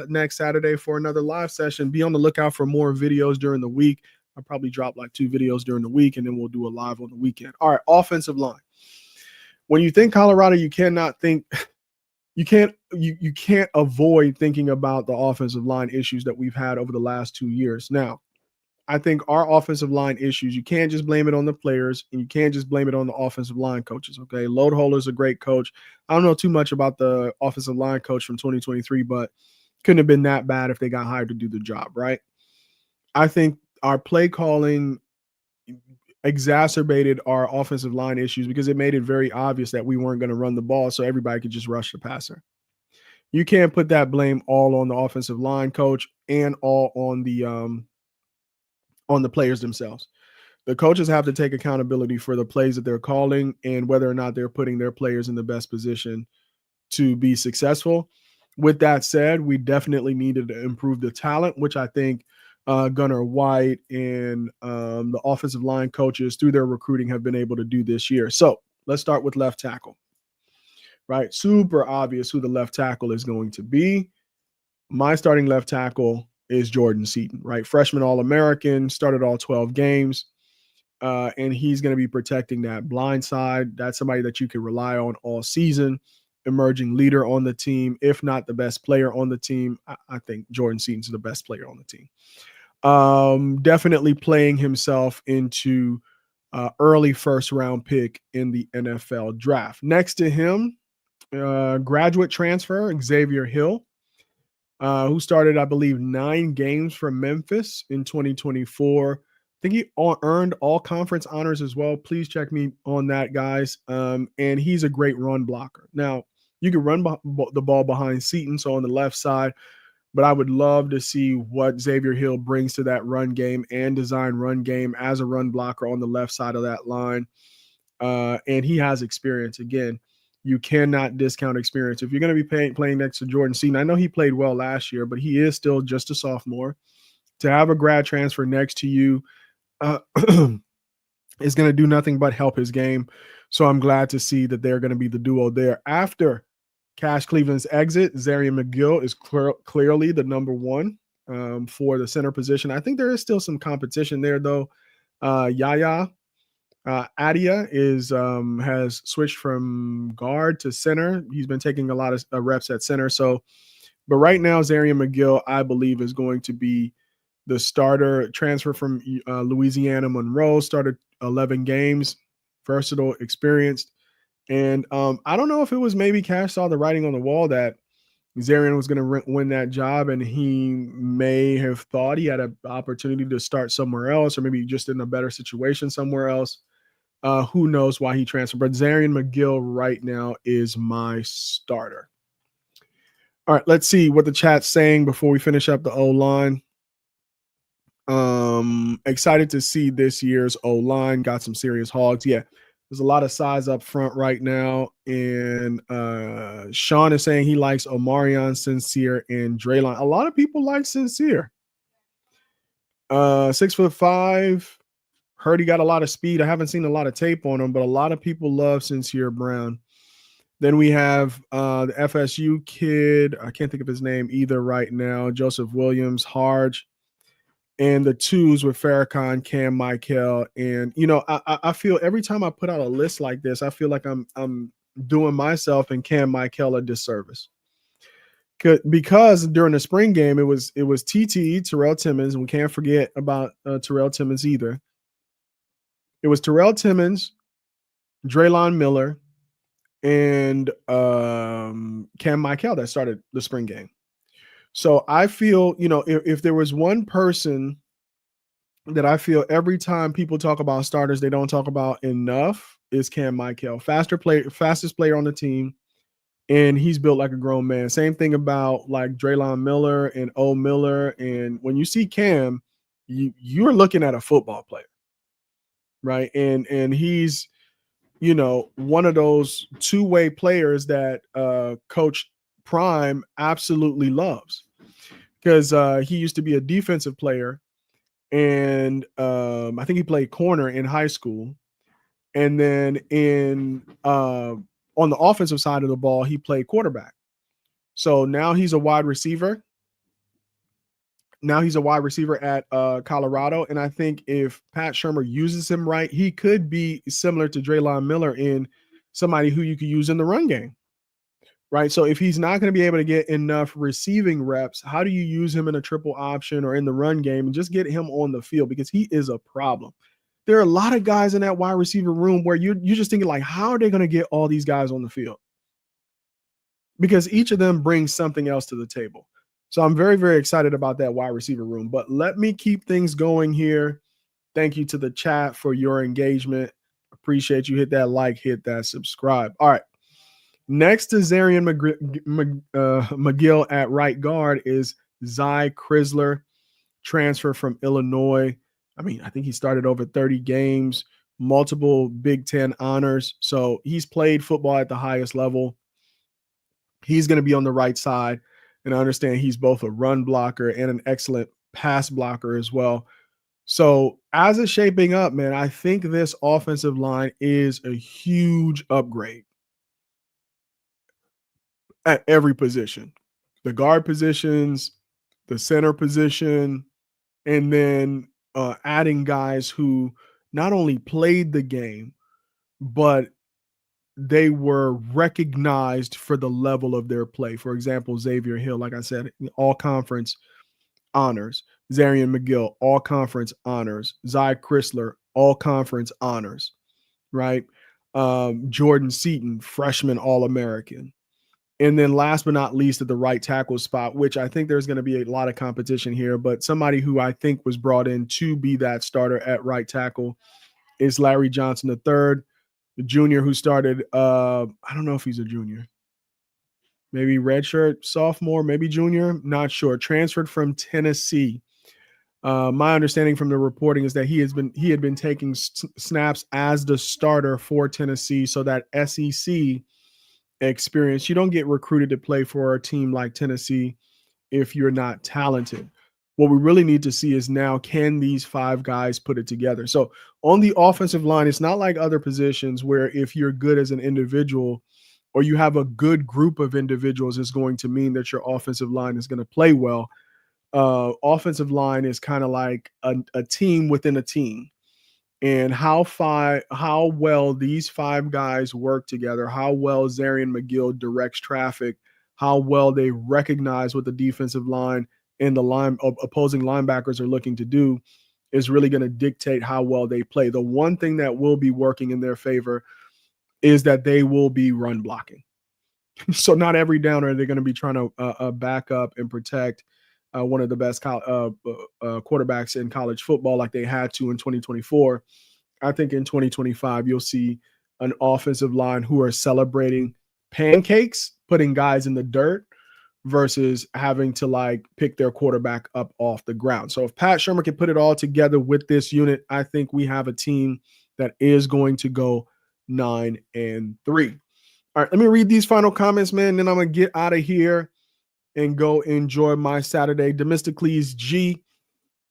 next Saturday for another live session. Be on the lookout for more videos during the week. I'll probably drop like 2 videos during the week, and then we'll do a live on the weekend. All right, offensive line. When you think Colorado, you cannot think you can't avoid thinking about the offensive line issues that we've had over the last 2 years. Now, I think our offensive line issues, you can't just blame it on the players, and you can't just blame it on the offensive line coaches. Okay. Load a great coach. I don't know too much about the offensive line coach from 2023, but couldn't have been that bad if they got hired to do the job, right? I think our play calling exacerbated our offensive line issues because it made it very obvious that we weren't going to run the ball so everybody could just rush the passer. You can't put that blame all on the offensive line coach and all on the players themselves. The coaches have to take accountability for the plays that they're calling and whether or not they're putting their players in the best position to be successful. With that said, we definitely needed to improve the talent, which I think Gunnar White and the offensive line coaches through their recruiting have been able to do this year. So let's start with left tackle, right? Super obvious who the left tackle is going to be. My starting left tackle is Jordan Seaton, right? Freshman All-American, started all 12 games, and he's going to be protecting that blind side. That's somebody that you can rely on all season, emerging leader on the team, if not the best player on the team. I think Jordan Seaton's the best player on the team. Definitely playing himself into early first-round pick in the NFL draft. Next to him, graduate transfer, Xavier Hill, who started, I believe, 9 games for Memphis in 2024. I think he earned all conference honors as well. Please check me on that, guys. And he's a great run blocker. Now, you can run the ball behind Seaton, so on the left side, but I would love to see what Xavier Hill brings to that run game and design run game as a run blocker on the left side of that line. And he has experience. Again, you cannot discount experience. If you're going to be playing next to Jordan Seaton, I know he played well last year, but he is still just a sophomore. To have a grad transfer next to you is going to do nothing but help his game. So I'm glad to see that they're going to be the duo there. After Cash Cleveland's exit, Zarian McGill is clearly the number one for the center position. I think there is still some competition there, though. Yaya Adia has switched from guard to center. He's been taking a lot of reps at center. So, but right now, Zarian McGill, I believe, is going to be the starter. Transfer from Louisiana Monroe, started 11 games, versatile, experienced. And I don't know if it was maybe Cash saw the writing on the wall that Zarian was going to win that job, and he may have thought he had an opportunity to start somewhere else, or maybe just in a better situation somewhere else. Who knows why he transferred? But Zarian McGill right now is my starter. All right, let's see what the chat's saying before we finish up the O-line. Excited to see this year's O-line. Got some serious hogs. Yeah, there's a lot of size up front right now. And Sean is saying he likes Omarion, Sincere, and Draylon. A lot of people like Sincere. 6'5". Heard he got a lot of speed. I haven't seen a lot of tape on him, but a lot of people love Sincere Brown. Then we have the FSU kid. I can't think of his name either right now. Joseph Williams, Harge. And the twos with Farrakhan, Cam Michael. And, you know, I feel every time I put out a list like this, I feel like I'm doing myself and Cam Michael a disservice. Because during the spring game, it was TT, Terrell Timmons, and we can't forget about Terrell Timmons either. It was Terrell Timmons, Draylon Miller, and Cam Michael that started the spring game. So I feel, you know, if there was one person that I feel every time people talk about starters, they don't talk about enough, is Cam Michael. Fastest player on the team, and he's built like a grown man. Same thing about like Draylon Miller and O Miller. And when you see Cam, you're looking at a football player. Right. And he's, you know, one of those two-way players that Coach Prime absolutely loves, because he used to be a defensive player. And I think he played corner in high school. And then on the offensive side of the ball, he played quarterback. So now he's a wide receiver. Now he's a wide receiver at Colorado. And I think if Pat Shurmur uses him right, he could be similar to Draylon Miller in somebody who you could use in the run game. right? So if he's not going to be able to get enough receiving reps, how do you use him in a triple option or in the run game and just get him on the field, because he is a problem. There are a lot of guys in that wide receiver room where you're just thinking like, how are they going to get all these guys on the field? Because each of them brings something else to the table. So I'm very, very excited about that wide receiver room. But let me keep things going here. Thank you to the chat for your engagement. Appreciate you. Hit that like, hit that subscribe. All right. Next to Zarian McGill at right guard is Zy Crisler, transfer from Illinois. I mean, I think he started over 30 games, multiple Big Ten honors. So he's played football at the highest level. He's going to be on the right side. And I understand he's both a run blocker and an excellent pass blocker as well. So as it's shaping up, man, I think this offensive line is a huge upgrade at every position. The guard positions, the center position, and then adding guys who not only played the game, but they were recognized for the level of their play. For example, Xavier Hill, like I said, all conference honors. Zarian McGill, all conference honors. Zy Crisler, all conference honors, right? Jordan Seaton, freshman All-American. And then last but not least, at the right tackle spot, which I think there's going to be a lot of competition here, but somebody who I think was brought in to be that starter at right tackle is Larry Johnson III, the junior who started, I don't know if he's a junior, maybe redshirt sophomore, maybe junior, not sure, transferred from Tennessee. My understanding from the reporting is that he had been taking snaps as the starter for Tennessee, so that SEC experience. You don't get recruited to play for a team like Tennessee if you're not talented. What we really need to see is now, can these five guys put it together? So on the offensive line, it's not like other positions where if you're good as an individual or you have a good group of individuals, it's going to mean that your offensive line is going to play well. Offensive line is kind of like a team within a team. And how well these five guys work together, how well Zarian McGill directs traffic, how well they recognize what the defensive line and the opposing linebackers are looking to do is really going to dictate how well they play. The one thing that will be working in their favor is that they will be run blocking. So not every down are they going to be trying to back up and protect one of the best quarterbacks in college football like they had to in 2024. I think in 2025, you'll see an offensive line who are celebrating pancakes, putting guys in the dirt versus having to like pick their quarterback up off the ground. So if Pat Shurmur can put it all together with this unit, I think we have a team that is going to go 9-3. All right, let me read these final comments, man. Then I'm going to get out of here and go enjoy my Saturday. Demistocles G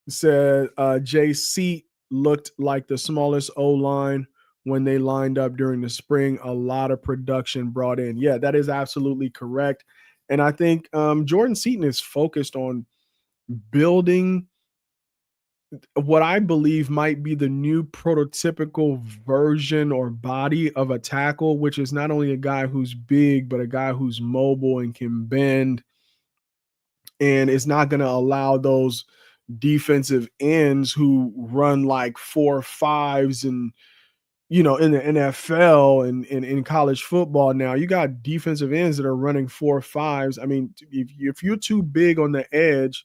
said JC looked like the smallest O-line when they lined up during the spring. A lot of production brought in. Yeah, that is absolutely correct. And I think Jordan Seaton is focused on building what I believe might be the new prototypical version or body of a tackle, which is not only a guy who's big, but a guy who's mobile and can bend and is not going to allow those defensive ends who run like 4.5s and, you know, in the NFL and in college football now, you got defensive ends that are running 4.5s. I mean, if you're too big on the edge,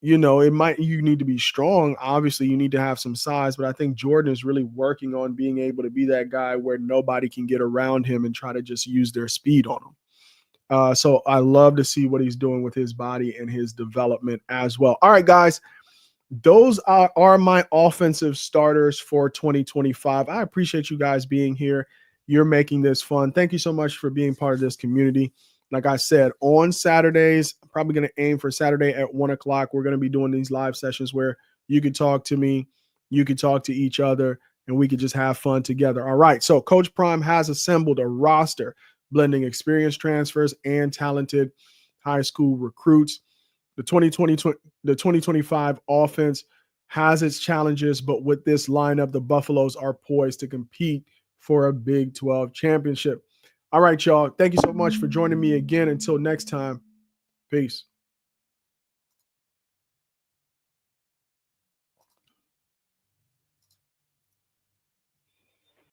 you know, you need to be strong. Obviously, you need to have some size, but I think Jordan is really working on being able to be that guy where nobody can get around him and try to just use their speed on him. So I love to see what he's doing with his body and his development as well. All right, guys, those are my offensive starters for 2025. I appreciate you guys being here. You're making this fun. Thank you so much for being part of this community. Like I said, on Saturdays, I'm probably going to aim for Saturday at 1 o'clock. We're going to be doing these live sessions where you can talk to me, you can talk to each other, and we could just have fun together. All right, so Coach Prime has assembled a roster blending experienced transfers and talented high school recruits. The 2025 offense has its challenges, but with this lineup, the Buffaloes are poised to compete for a Big 12 championship. All right, y'all. Thank you so much for joining me again. Until next time, peace.